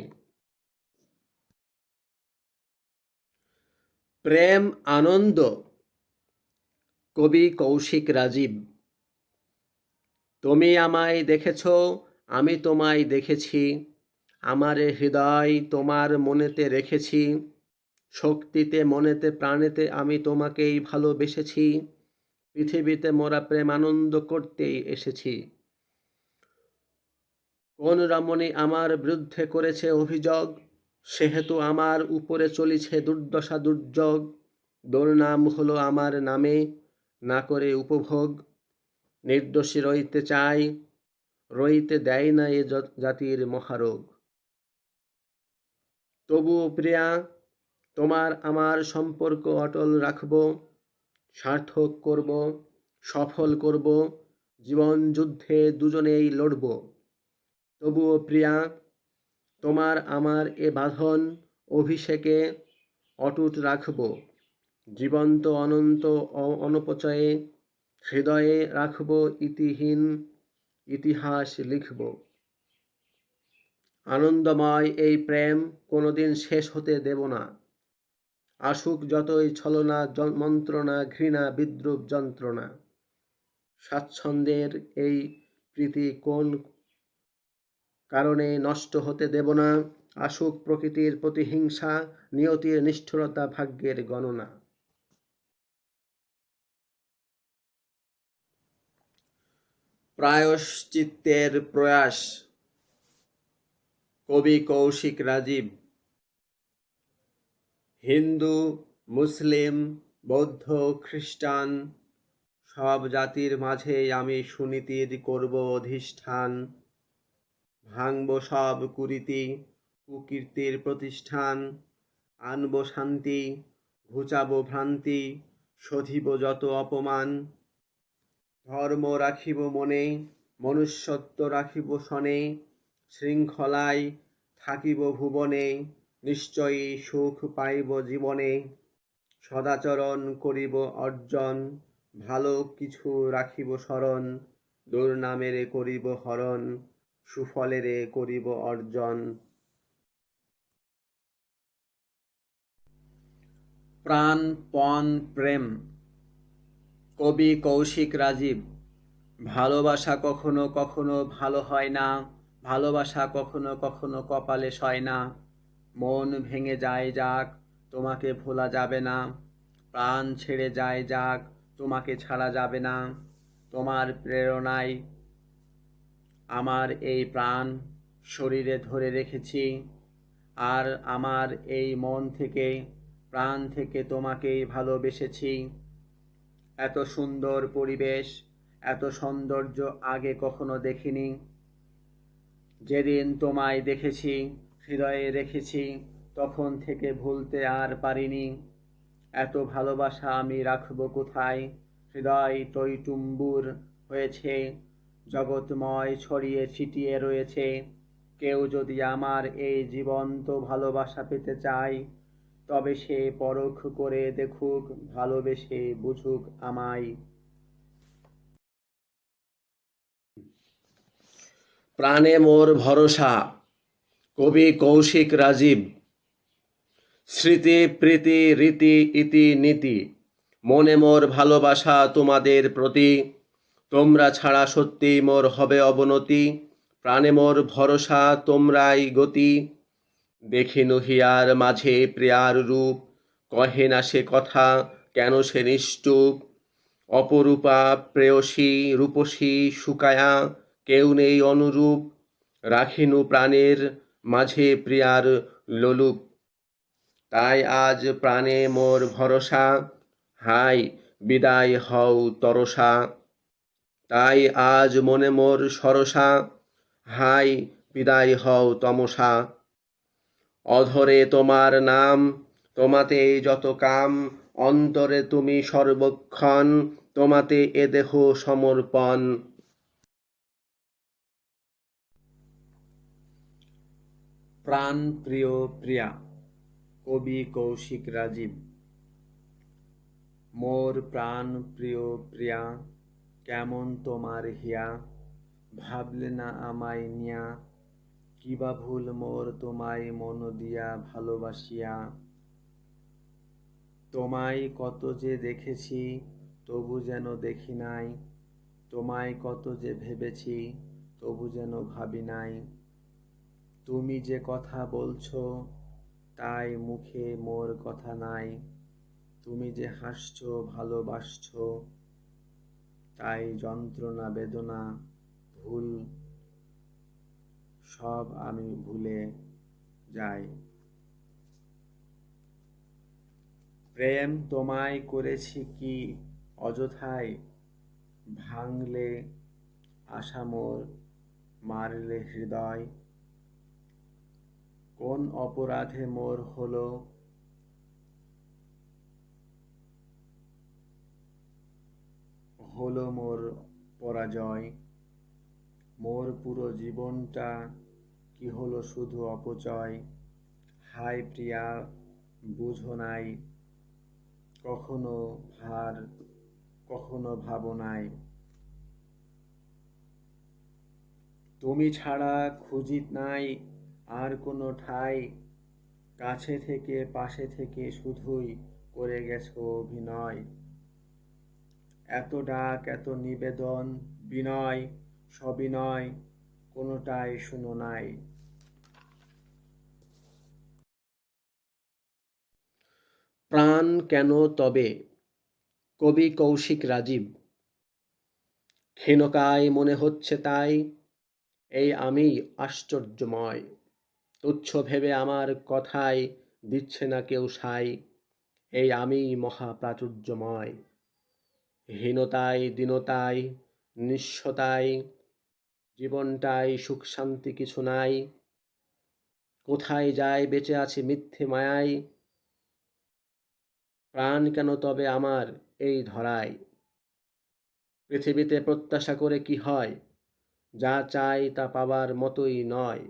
প্রেম আনন্দ, কবি কৌশিক রাজীব। তুমি আমায় দেখেছ, আমি তোমায় দেখেছি, আমার হৃদয় তোমার মনেতে রেখেছি। শক্তিতে মনেতে প্রাণেতে আমি তোমাকেই ভালোবেসেছি। পৃথিবীতে মোরা প্রেম আনন্দ করতেই এসেছি। কোন রমণী আমার বিরুদ্ধে করেছে অভিযোগ, সেহেতু আমার উপরে চলিছে দুর্দশা দুর্যোগ। দুর্নাম হলো আমার নামে, না করে উপভোগ। নির্দোষী রইতে চাই, রইতে দেয় না এ জাতির মহারোগ। তবুও প্রিয়া তোমার আমার সম্পর্ক অটল রাখব, সার্থক করব, সফল করব, জীবন যুদ্ধে দুজনেই লড়ব। তবুও প্রিয়া তোমার আমার এ বাঁধন অভিষেকে অটুট রাখব। জীবন্ত অনন্ত অনপচয়ে হৃদয়ে রাখব ইতিহীন ইতিহাস লিখব। আনন্দময় এই প্রেম কোনোদিন শেষ হতে দেব না। আসুক যতই ছলনা মন্ত্রণা ঘৃণা বিদ্রুপ যন্ত্রণা। স্বাচ্ছন্দ্যের এই প্রীতি কোন কারণে নষ্ট হতে দেব না। আসুক প্রকৃতির প্রতিহিংসা, নিয়তির নিষ্ঠুরতা, ভাগ্যের গণনা। প্রায়শ্চিত্তের প্রয়াস, কবি কৌশিক রাজীব। হিন্দু, মুসলিম, বৌদ্ধ, খ্রিস্টান সব জাতির মাঝে আমি সুনীতির করব অধিষ্ঠান। ভাঙব সব কুরীতি, কুকীর্তির প্রতিষ্ঠান। আনব শান্তি, ঘুচাব ভ্রান্তি, শোধিব যত অপমান। ধর্ম রাখিব মনে, মনুষ্যত্ব রাখিব শনে। শৃঙ্খলায় থাকিব ভুবনে, নিশ্চয়ই সুখ পাইব জীবনে। সদাচরণ করিব অর্জন, ভালো কিছু রাখিব স্মরণ। দুর্নামেরে করিব হরণ, সুফলেরে করিব অর্জন। প্রাণপণ প্রেম। কবি কৌশিক রাজীব। ভালোবাসা কখনো কখনো ভালো হয় না, ভালোবাসা কখনো কখনো কপালে সয় না। মন ভেঙে যায় যাক, তোমাকে ভোলা যাবে না। প্রাণ ছেড়ে যায় যাক, তোমাকে ছাড়া যাবে না। তোমার প্রেরণায় আমার এই প্রাণ শরীরে ধরে রেখেছি, আর আমার এই মন থেকে, প্রাণ থেকে তোমাকেই ভালোবেসেছি। এত সুন্দর পরিবেশ, এত সৌন্দর্য আগে কখনো দেখিনি। যেদিন তোমায় দেখেছি, হৃদয়ে রেখেছি, তখন থেকে ভুলতে আর পারিনি। এত ভালোবাসা আমি রাখব কোথায়? হৃদয় টইটুম্বুর হয়েছে, জগৎময় ছড়িয়ে ছিটিয়ে রয়েছে। কেউ যদি আমার এই জীবন্ত ভালোবাসা পেতে চায়, তবে সে পরখ করে দেখুক, ভালোবেসে বুঝুক আমায়। প্রাণে মোর ভরসা। কবি কৌশিক রাজীব। স্মৃতি প্রীতি রীতি ইতি নীতি, মনে মোর ভালোবাসা তোমাদের প্রতি। তোমরা ছাড়া সত্যি মোর হবে অবনতি। প্রাণে মোর ভরসা, তোমরাই গতি। দেখিনু হিয়ার মাঝে প্রিয়ার রূপ, কহে না সে কথা, কেন সে নিষ্ঠুপ। অপরূপা প্রেয়সী রূপসী শুকায়া, কেউ নেই অনুরূপ। রাখিনু প্রাণের মাঝে প্রিয়ার লোলুপ। তাই আজ প্রাণে মোর ভরসা, হাই বিদায় হও তরসা। তাই আজ মনে মোর সরসা, হাই বিদায় হও তমসা। অধরে তোমার নাম, তোমাতেই যত কাম। অন্তরে তুমি সর্বক্ষণ, তোমাতে এ দেহ সমর্পণ। প্রাণ প্রিয় প্রিয়া। কবি কৌশিক রাজীব। মোর প্রাণ প্রিয় প্রিয়া, কেমন তোমার হিয়া। ভাবলে না আমায় নিয়া, কিবা ভুল মোর তোমায় মন দিয়া ভালোবাসিয়া। তোমায় কত যে দেখেছি, তবু যেন দেখি নাই। তোমায় কত যে ভেবেছি, তবু যেন ভাবি নাই। তুমি যে কথা বলছো, তাই মুখে মোর কথা নাই। তুমি যে হাসছো ভালোবাসছো, তাই যন্ত্রণা বেদনা ভুল সব আমি ভুলে যাই। প্রেম তোমায় করেছি কি অযথায়, ভাঙলে আশা মোর, মারলে হৃদয়। কোন অপরাধে মোর হলো মোর পরাজয়। মোর পুরো জীবনটা কি হলো শুধু অপচয়। হায় প্রিয়া, বুঝো নাই, কখনো ভার, কখনো ভাবো নাই। তুমি ছাড়া খুঁজি নাই আর কোনো ঠাই। কাছে থেকে পাশে থেকে শুধুই করে গেছো অভিনয়। এত ডাক এত নিবেদন বিনয় সবিনয়, কোনোটাই শুনো নাই। প্রাণ কেন তবে। কবি কৌশিক রাজীব। ক্ষীণকায় মনে হচ্ছে তাই, এই আমি আশ্চর্যময়। তুচ্ছ ভেবে আমার কথায় দিচ্ছে না কেউ সায়। এই আমি মহাপ্রাচুর্যময়। হীনতায় দীনতায় নিঃস্বতায় জীবনটাই সুখ শান্তি কিছু নাই। কোথায় যায় বেঁচে আছি মিথ্যে মায়ায়। প্রাণ কেন তবে আমার এই ধরায়। পৃথিবীতে প্রত্যাশা করে কি হয়, যা চাই তা পাবার মতোই নয়।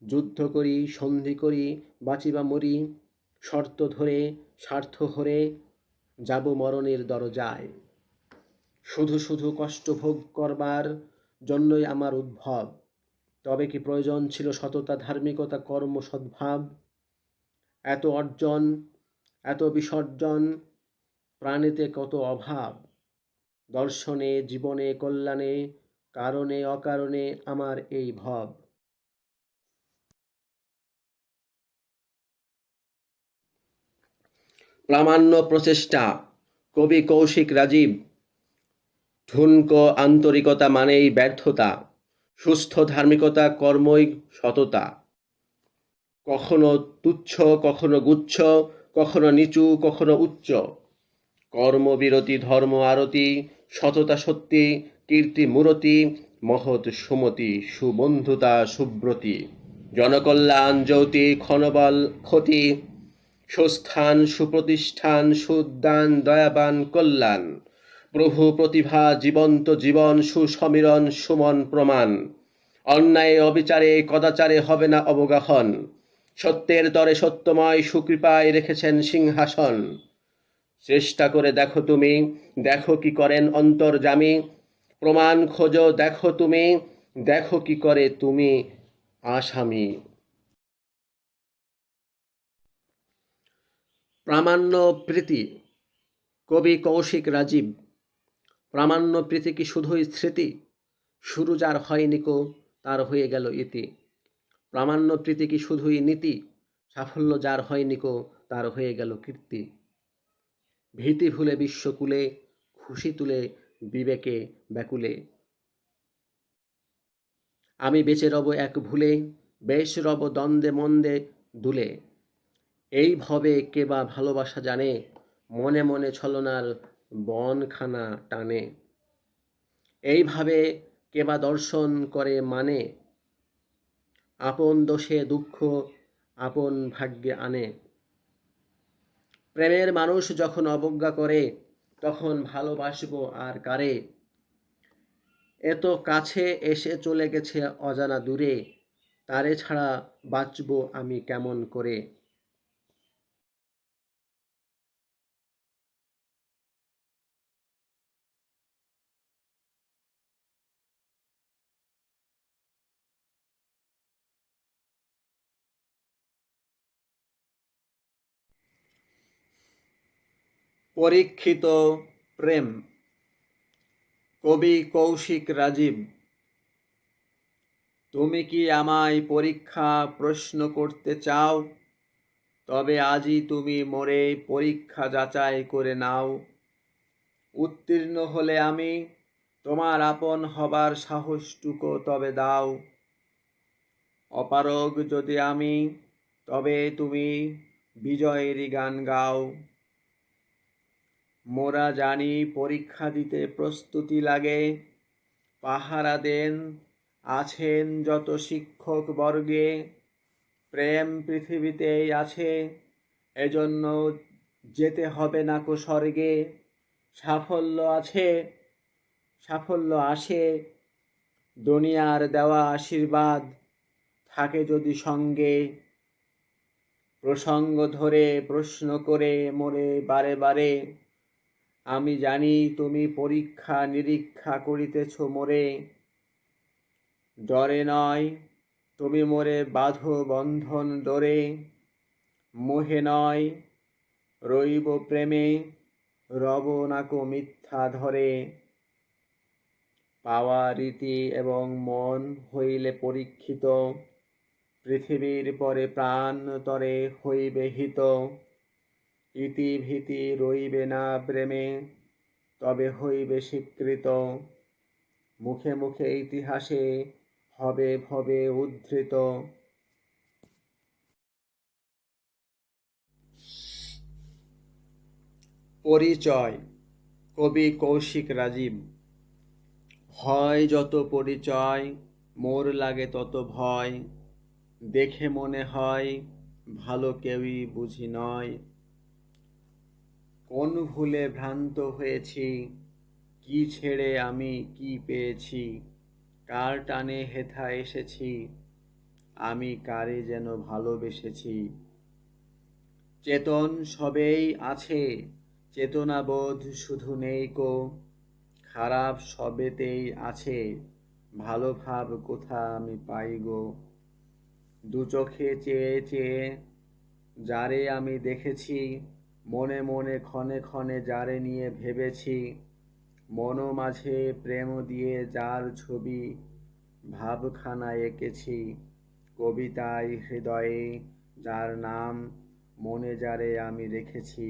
যুদ্ধ করি সন্ধি করি বাঁচি বা মরি, শর্ত ধরে স্বার্থ হরে যাব মরণের দরজায়। শুধু শুধু কষ্ট ভোগ করবার জন্যই আমার উদ্ভব। তবে কি প্রয়োজন ছিল সততা ধার্মিকতা কর্ম সদ্ভাব। এত অর্জন এত বিসর্জন, প্রাণীতে কত অভাব। দর্শনে জীবনে কল্যাণে কারণে অকারণে আমার এই ভব। প্রামাণ্য প্রচেষ্টা কবি কৌশিক রাজীব। ঠুনকো আন্তরিকতা মানেই ব্যর্থতা, সুস্থ ধার্মিকতা কর্মই সততা। কখনো তুচ্ছ কখনো গুচ্ছ, কখনো নিচু কখনো উচ্চ। কর্মবিরতি ধর্ম আরতি, সততা সত্যি কীর্তি মূরতি, মহৎ সুমতি সুবন্ধুতা সুব্রতি। জনকল্যাণ জ্যোতি ক্ষণবল ক্ষতি, সুস্থান সুপ্রতিষ্ঠান সুদান দয়াবান কল্যাণ। প্রভু প্রতিভা জীবন্ত জীবন সুসমীরণ সুমন প্রমাণ। অন্যায় অবিচারে কদাচারে হবে না অবগাহন। সত্যের তরে সত্যময় সুকৃপায় রেখেছেন সিংহাসন। চেষ্টা করে দেখো তুমি, দেখো কি করেন অন্তর্যামী। প্রমাণ খোঁজো দেখো তুমি, দেখো কি করে তুমি আসামি। প্রামাণ্য প্রীতি কবি কৌশিক রাজীব। প্রামাণ্য প্রীতি কি শুধুই স্মৃতি, শুরু যার হয়নি কো তার হয়ে গেল ইতি। প্রামাণ্য প্রীতি কি শুধুই নীতি, সাফল্য যার হয়নি কো তার হয়ে গেল কীর্তি। ভীতি ভুলে বিশ্বকুলে খুশি তুলে বিবেকে ব্যাকুলে। আমি বেঁচে রব এক ভুলে, বেশ রব দ্বন্দ্বে মন্দে দুলে। এই ভবে কে বা ভালোবাসা জানে, মনে মনে ছলনার বনখানা টানে। এইভাবে কে বা দর্শন করে মানে, আপন দোষে দুঃখ আপন ভাগ্যে আনে। প্রেমের মানুষ যখন অবজ্ঞা করে, তখন ভালোবাসবো আর কারে। এত কাছে এসে চলে গেছে অজানা দূরে, তারে ছাড়া বাঁচব আমি কেমন করে। পরীক্ষিত প্রেম কবি কৌশিক রাজীব। তুমি কি আমায় পরীক্ষা প্রশ্ন করতে চাও, তবে আজই তুমি মোরে পরীক্ষা যাচাই করে নাও। উত্তীর্ণ হলে আমি তোমার আপন হবার সাহসটুকু তবে দাও। অপারগ যদি আমি, তবে তুমি বিজয়েরই গান গাও। মোরা জানি পরীক্ষা দিতে প্রস্তুতি লাগে, পাহারা দেন আছেন যত শিক্ষক বর্গে। প্রেম পৃথিবীতেই আছে, এজন্য যেতে হবে না কো স্বর্গে। সাফল্য আছে সাফল্য আসে, দুনিয়ার দেওয়া আশীর্বাদ থাকে যদি সঙ্গে। প্রসঙ্গ ধরে প্রশ্ন করে মোরে বারে বারে, আমি জানি তুমি পরীক্ষা নিরীক্ষা করিতেছ মোরে। ডরে নয় তুমি মোরে বাঁধো বন্ধন ডোরে, মোহে নয় রইব প্রেমে, রব নাকো মিথ্যা ধরে। পাওয়া রীতি এবং মন হইলে পরীক্ষিত, পৃথিবীর পরে প্রাণ তরে হইবে হিত। ইতি ভীতি রইবে না প্রেমে, তবে হইবে স্বীকৃত। মুখে মুখে ইতিহাসে হবে ভবে উদ্ধৃত। পরিচয়। কবি কৌশিক রাজীব। হয় যত পরিচয়, মোর লাগে তত ভয়। দেখে মনে হয় ভালো কেউই বুঝি নয়। কোন ভুলে ভ্রান্ত হয়েছি, কি ছেড়ে আমি কি পেয়েছি। কার টানে হেথা এসেছি, আমি কারে যেন ভালোবেসেছি। চেতন সবেই আছে, চেতনাবোধ শুধু নেই কো। খারাপ সবেতেই আছে, ভালো ভাব কোথা আমি পাই গো। দু চোখে চেয়ে চেয়ে যারে আমি দেখেছি, মনে মনে ক্ষণে ক্ষণে যারে নিয়ে ভেবেছি। মন মাঝে প্রেম দিয়ে যার ছবি ভাবখানা এঁকেছি। কবিতায় হৃদয়ে যার নাম, মনে যারে আমি রেখেছি।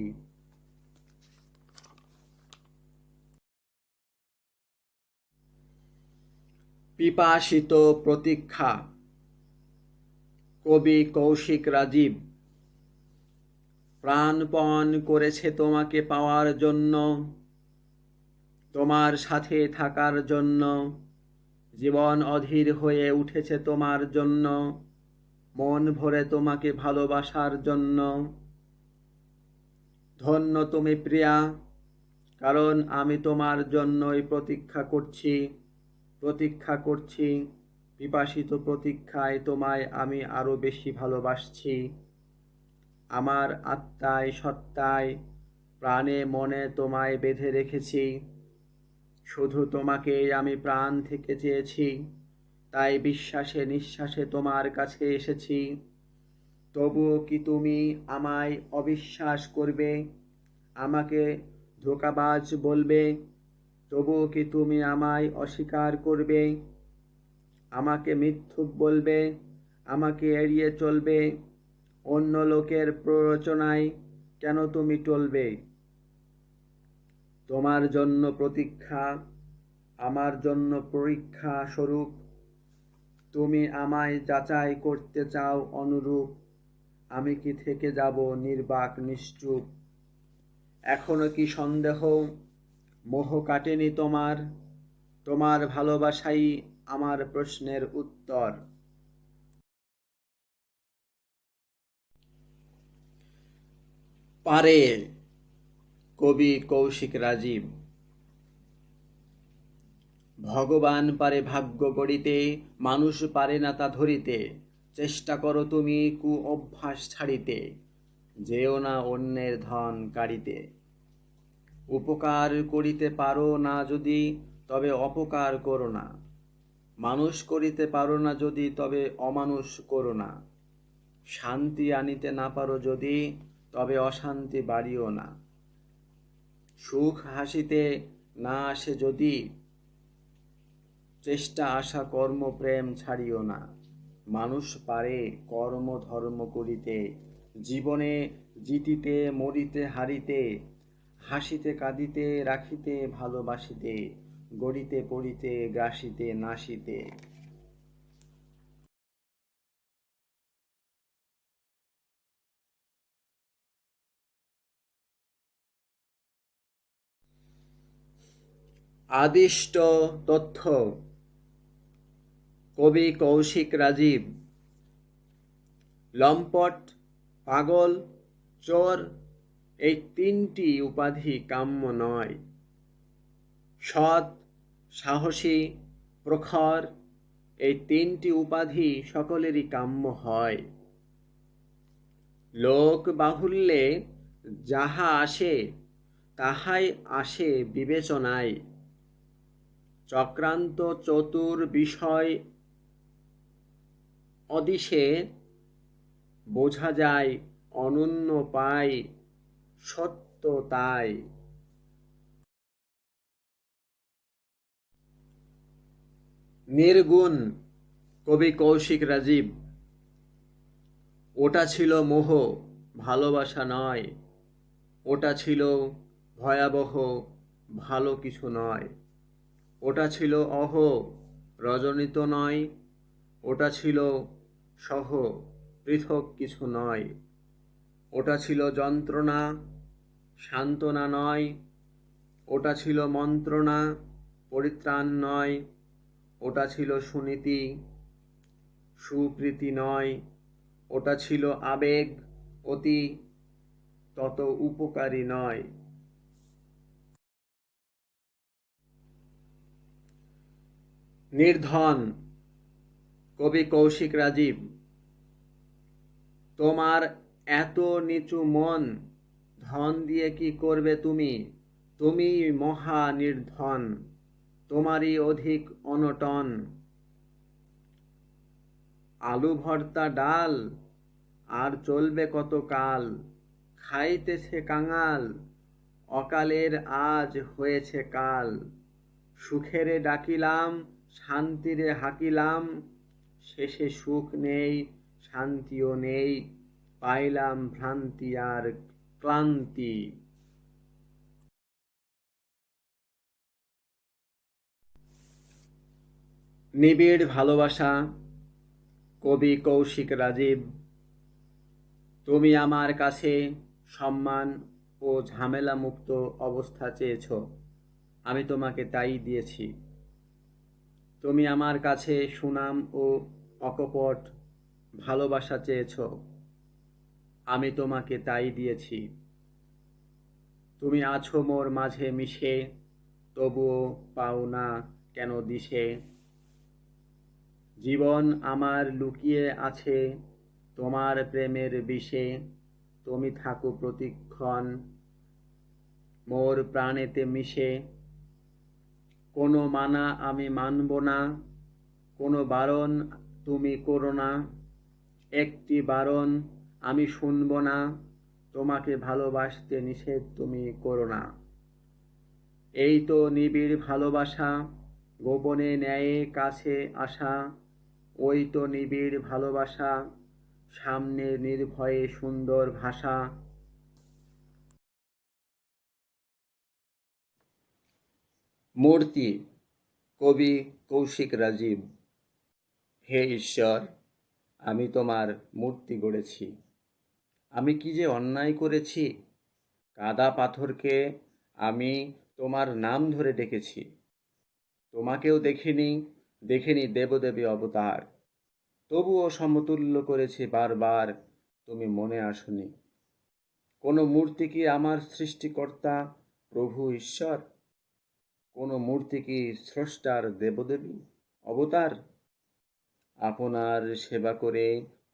পিপাসিত প্রতীক্ষা। কবি কৌশিক রাজীব। প্রাণপণ করেছে তোমাকে পাওয়ার জন্য, তোমার সাথে থাকার জন্য। জীবন অধীর হয়ে উঠেছে তোমার জন্য, মন ভরে তোমাকে ভালোবাসার জন্য। ধন্য তুমি প্রিয়া, কারণ আমি তোমার জন্যই প্রতীক্ষা করছি। পিপাসিত প্রতীক্ষায় তোমায় আমি আরো বেশি ভালোবাসছি। আমার আত্মায় সত্তায় প্রাণে মনে তোমায় বেঁধে রেখেছি। শুধু তোমাকেই আমি প্রাণ থেকে চেয়েছি, তাই বিশ্বাসে নিঃশ্বাসে তোমার কাছে এসেছি। তবুও কি তুমি আমায় অবিশ্বাস করবে, আমাকে ধোঁকাবাজ বলবে? তবুও কি তুমি আমায় অস্বীকার করবে, আমাকে মিথ্যুক বলবে, আমাকে এড়িয়ে চলবে? অন্য লোকের প্ররোচনায় কেন তুমি টলবে? তোমার জন্য প্রতীক্ষা আমার জন্য পরীক্ষা স্বরূপ। তুমি আমায় যাচাই করতে চাও অনুরূপ, আমি কি থেকে যাব নির্বাক নিশ্চুপ? এখনো কি সন্দেহ, মোহ কাটেনি তোমার? তোমার ভালোবাসাই আমার প্রশ্নের উত্তর। পারে। কবি কৌশিক রাজীব। ভগবান পারে ভাগ্য গড়িতে, মানুষ পারে না তা ধরিতে। চেষ্টা করো তুমি কু অভ্যাস ছাড়িতে, যেও না অন্যের ধন কাড়িতে। উপকার করিতে পারো না যদি, তবে অপকার করো না। মানুষ করিতে পারো না যদি, তবে অমানুষ করো না। শান্তি আনিতে না পারো যদি, তবে অশান্তি বাড়িও না। সুখ হাসিতে না আসে যদি, চেষ্টা আশা কর্ম প্রেম ছাড়িও না। মানুষ পারে কর্ম ধর্ম করিতে, জীবনে জিতিতে মরিতে হারিতে। হাসিতে কাঁদিতে রাখিতে ভালোবাসিতে, গড়িতে পড়িতে গ্রাসিতে নাসিতে। আদিষ্ট তথ্য। কবি কৌশিক রাজীব। লম্পট, পাগল, চোর এই তিনটি উপাধি কাম্য নয়। সৎ, সাহসী, প্রখর এই তিনটি উপাধি সকলেরই কাম্য হয়। লোক বাহুল্যে যাহা আসে, তাহাই আসে বিবেচনায়। চক্রান্ত চতুর বিষয় অদিশে, বোঝা যায় অনন্য পায় সত্য তাই। নির্গুণ। কবি কৌশিক রাজীব। ওটা ছিল মোহ, ভালোবাসা নয়। ওটা ছিল ভয়াবহ, ভালো কিছু নয়। ওটা ছিল অহ, রজনীত নয়। ওটা ছিল সহ, পৃথক কিছু নয়। ওটা ছিল যন্ত্রণা, সান্ত্বনা নয়, ওটা ছিল মন্ত্রণা। পরিত্রাণ নয়, ওটা ছিল সুনীতি। সুপ্রীতি নয়, ওটা ছিল আবেগ। অতি তত উপকারী নয়। নির্ধন, কবি কৌশিক রাজীব। তোমার এত নিচু মন, ধন দিয়ে কি করবে তুমি? তুমি মহা নির্ধন, তোমারই অধিক অনটন। আলু ভর্তা ডাল, আর চলবে কত কাল? খাইতেছে কাঙাল, অকালের আজ হয়েছে কাল। সুখেরে ডাকিলাম, শান্তিরে হাকিলাম, শেষে সুখ নেই, শান্তিও নেই, পাইলাম ভ্রান্তি আর ক্লান্তি। নিবিড় ভালোবাসা, কবি কৌশিক রাজীব। তুমি আমার কাছে সম্মান ও ঝামেলা মুক্ত অবস্থা চেয়েছ, আমি তোমাকে তাই দিয়েছি। তুমি আমার কাছে সুনাম ও অকপট ভালোবাসা চেয়েছ, আমি তোমাকে তাই দিয়েছি। তুমি আছো মোর মাঝে মিশে, তবুও পাও না কেন দিশে। জীবন আমার লুকিয়ে আছে তোমার প্রেমের বিষে, তুমি থাকো প্রতিক্ষণ মোর প্রাণেতে মিশে। কোনো মানা আমি মানব না, কোনো বারণ তুমি করো না। একটি বারণ আমি শুনব না, তোমাকে ভালোবাসতে নিষেধ তুমি করো না। এই তো নিবিড় ভালোবাসা, গোপনে ন্যায়ে কাছে আসা। ওই তো নিবিড় ভালোবাসা, সামনে নির্ভয়ে সুন্দর ভাষা। মূর্তি, কবি কৌশিক রাজীব। হে ঈশ্বর, আমি তোমার মূর্তি গড়েছি। আমি কি যে অন্যায় করেছি! কাদা পাথরকে আমি তোমার নাম ধরে ডেকেছি। তোমাকেও দেখিনি, দেখিনি দেবদেবী অবতার। তবুও সমতুল্য করেছি বারবার, তুমি মনে আসনি। কোনো মূর্তি কি আমার সৃষ্টিকর্তা প্রভু ঈশ্বর? কোনো মূর্তি কি স্রষ্টার দেবদেবী অবতার? আপনার সেবা করে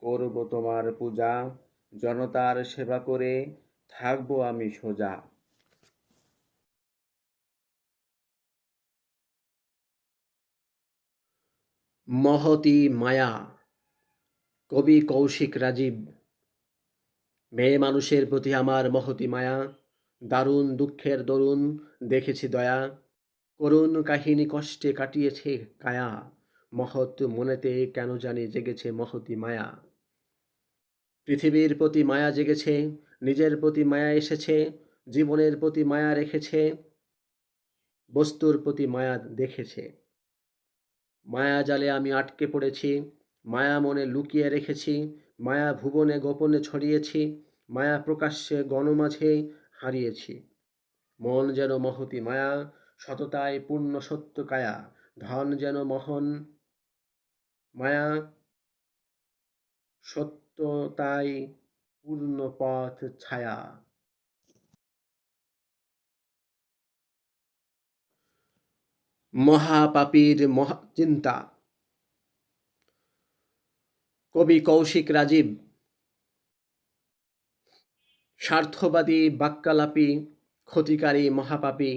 করব তোমার পূজা, জনতার সেবা করে থাকবো আমি সোজা। মহতী মায়া, কবি কৌশিক রাজীব। মেয়ে মানুষের প্রতি আমার মহতী মায়া, দারুণ দুঃখের দরুন দেখেছি দয়া। করুণ কাহিনী কষ্টে কাটিয়েছে কায়া, মহৎ মনেতে কেন জানি জেগেছে মহতী মায়া। পৃথিবীর প্রতি মায়া জেগেছে, নিজের প্রতি মায়া এসেছে, জীবনের প্রতি মায়া রেখেছে, বস্তুর প্রতি মায়া দেখেছে। মায়া জালে আমি আটকে পড়েছি, মায়া মনে লুকিয়ে রেখেছি, মায়া ভুবনে গোপনে ছড়িয়েছি, মায়া প্রকাশ্যে গণমাঝে হারিয়েছি। মন যেন মহতী মায়া, সততায় পূর্ণ সত্য কায়া। ধন যেন মহন মায়া, সত্যতাই পূর্ণ পথ ছায়া। মহাপাপীর মহা চিন্তা, কবি কৌশিক রাজীব। স্বার্থবাদী বাক্যালাপী, ক্ষতিকারী মহাপাপী।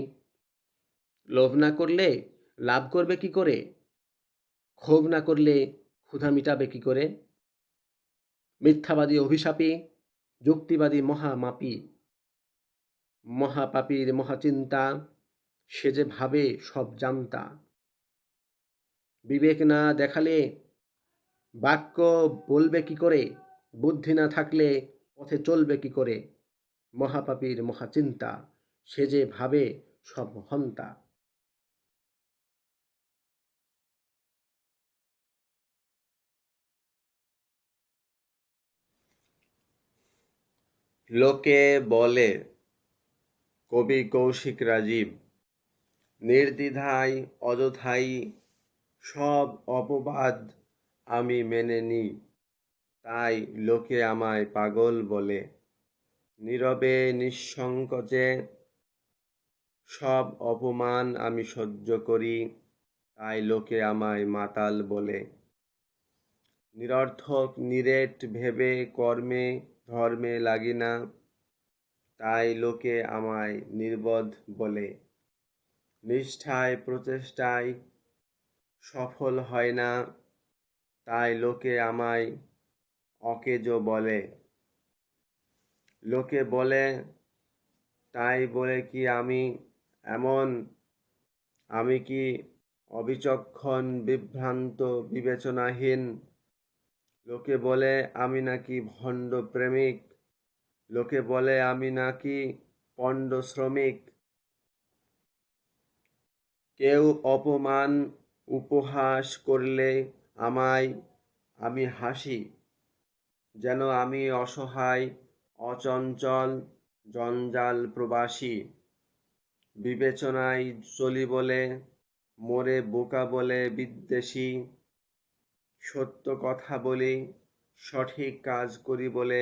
লোভ না করলে লাভ করবে কি করে? ক্ষোভ না করলে ক্ষুধা মিটাবে কি করে? মিথ্যাবাদী অভিশাপী, যুক্তিবাদী মহামাপী। মহাপাপীর মহাচিন্তা, সে যে ভাবে সব জানতা। বিবেক না দেখালে বাক্য বলবে কি করে? বুদ্ধি না থাকলে পথে চলবে কি করে? মহাপাপীর মহাচিন্তা, সে যে ভাবে সব হন্তা। লোকে বলে, কবি কৌশিক রাজীব। নির্দ্বিধায় অযথাই সব অপবাদ আমি মেনে নিই, তাই লোকে আমায় পাগল বলে। নীরবে নিঃসংকোচে সব অপমান আমি সহ্য করি, তাই লোকে আমায় মাতাল বলে। নিরর্থক নিরেট ভেবে কর্মে ধর্মে লাগি না, তাই লোকে আমায় নির্বোধ বলে। নিষ্ঠায় প্রচেষ্টায় সফল হয় না, তাই লোকে আমায় অকেজো বলে। লোকে বলে তাই বলে কি আমি এমন? আমি কি অবিচক্ষণ বিভ্রান্ত বিবেচনাহীন? লোকে বলে আমি নাকি ভণ্ড প্রেমিক, লোকে বলে আমি নাকি পণ্ড শ্রমিক। কেউ অপমান উপহাস করলে আমায় আমি হাসি, যেন আমি অসহায় অচঞ্চল জঞ্জাল প্রবাসী। বিবেচনায় চলি বলে মোরে বোকা বলে বিদ্বেষী, সত্য কথা বলি সঠিক কাজ করি বলে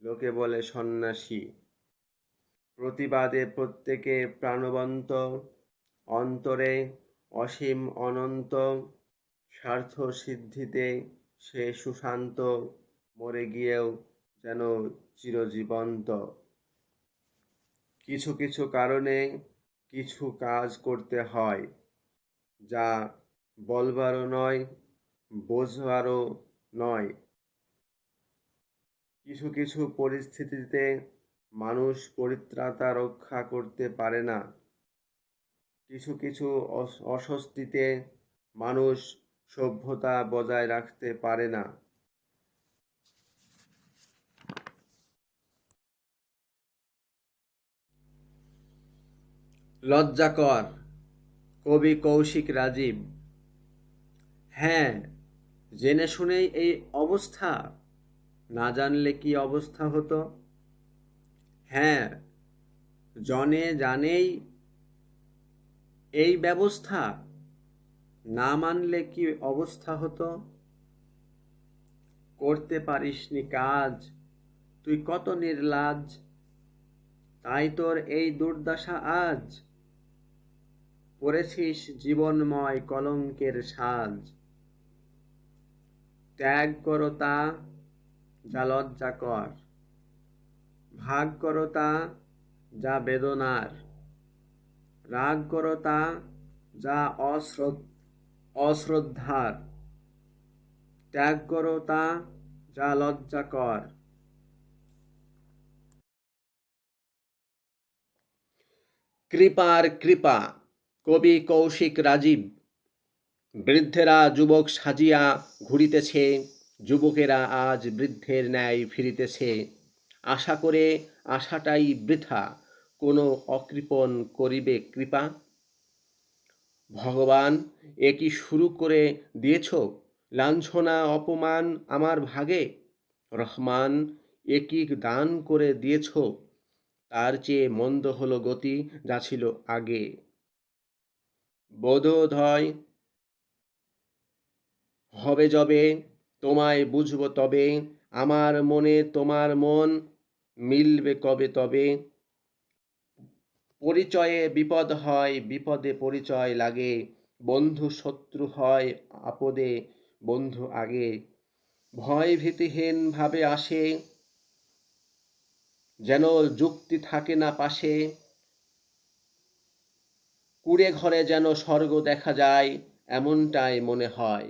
লোকে বলে সন্ন্যাসী। প্রতিবাদে প্রত্যেকে প্রাণবন্ত, অন্তরে অসীম অনন্ত, স্বার্থ সিদ্ধিতে সে সুশান্ত, মরে গিয়েও যেন চিরজীবন্ত। কিছু কিছু কারণে কিছু কাজ করতে হয়, যা বলবারও নয় বোঝবারও নয়। কিছু কিছু পরিস্থিতিতে মানুষ পরিত্রাতা রক্ষা করতে পারে না, কিছু কিছু অস্বস্তিতে মানুষ সভ্যতা বজায় রাখতে পারে না। লজ্জাকর। কবি কৌশিক রাজীব। হ্যাঁ, জেনে শুনেই এই অবস্থা, না জানলে কি অবস্থা হতো? হ্যাঁ, জনে জানেই এই ব্যবস্থা, না মানলে কি অবস্থা হতো? করতে পারিসনি কাজ, তুই কত নির্লজ্জ, তাই তোর এই দুর্দশা আজ। পড়েছিস জীবনময় কলঙ্কের সাজ। ত্যাগ করো তা যা লজ্জাকর, ভাগ করো তা যা বেদনার, রাগ করো তা যা অশ্রদ্ধার, ত্যাগ করো তা যা লজ্জাকর। কৃপার কৃপা। কবি কৌশিক রাজীব। বৃদ্ধেরা যুবক সাজিয়া ঘুরিতেছে, যুবকেরা আজ বৃদ্ধের ন্যায় ফিরিতেছে। আশা করে আশাটাই বৃথা, কোনো অকৃপণ করিবে কৃপা? ভগবান, এ কি শুরু করে দিয়েছ লাঞ্ছনা অপমান আমার ভাগে? রহমান, এ কি দান করে দিয়েছ? তার চেয়ে মন্দ হলো গতি যা ছিল আগে। বোধোদয় হবে যবে, তোমায় বুঝব তবে, আমার মনে তোমার মন মিলবে কবে তবে? পরিচয়ে বিপদ হয়, বিপদে পরিচয় লাগে, বন্ধু শত্রু হয়, আপদে বন্ধু আগে। ভয় ভীতিহীন ভাবে আসে, যেন যুক্তি থাকে না পাশে। কুঁড়ে ঘরে যেন স্বর্গ দেখা যায়, এমনটাই মনে হয়।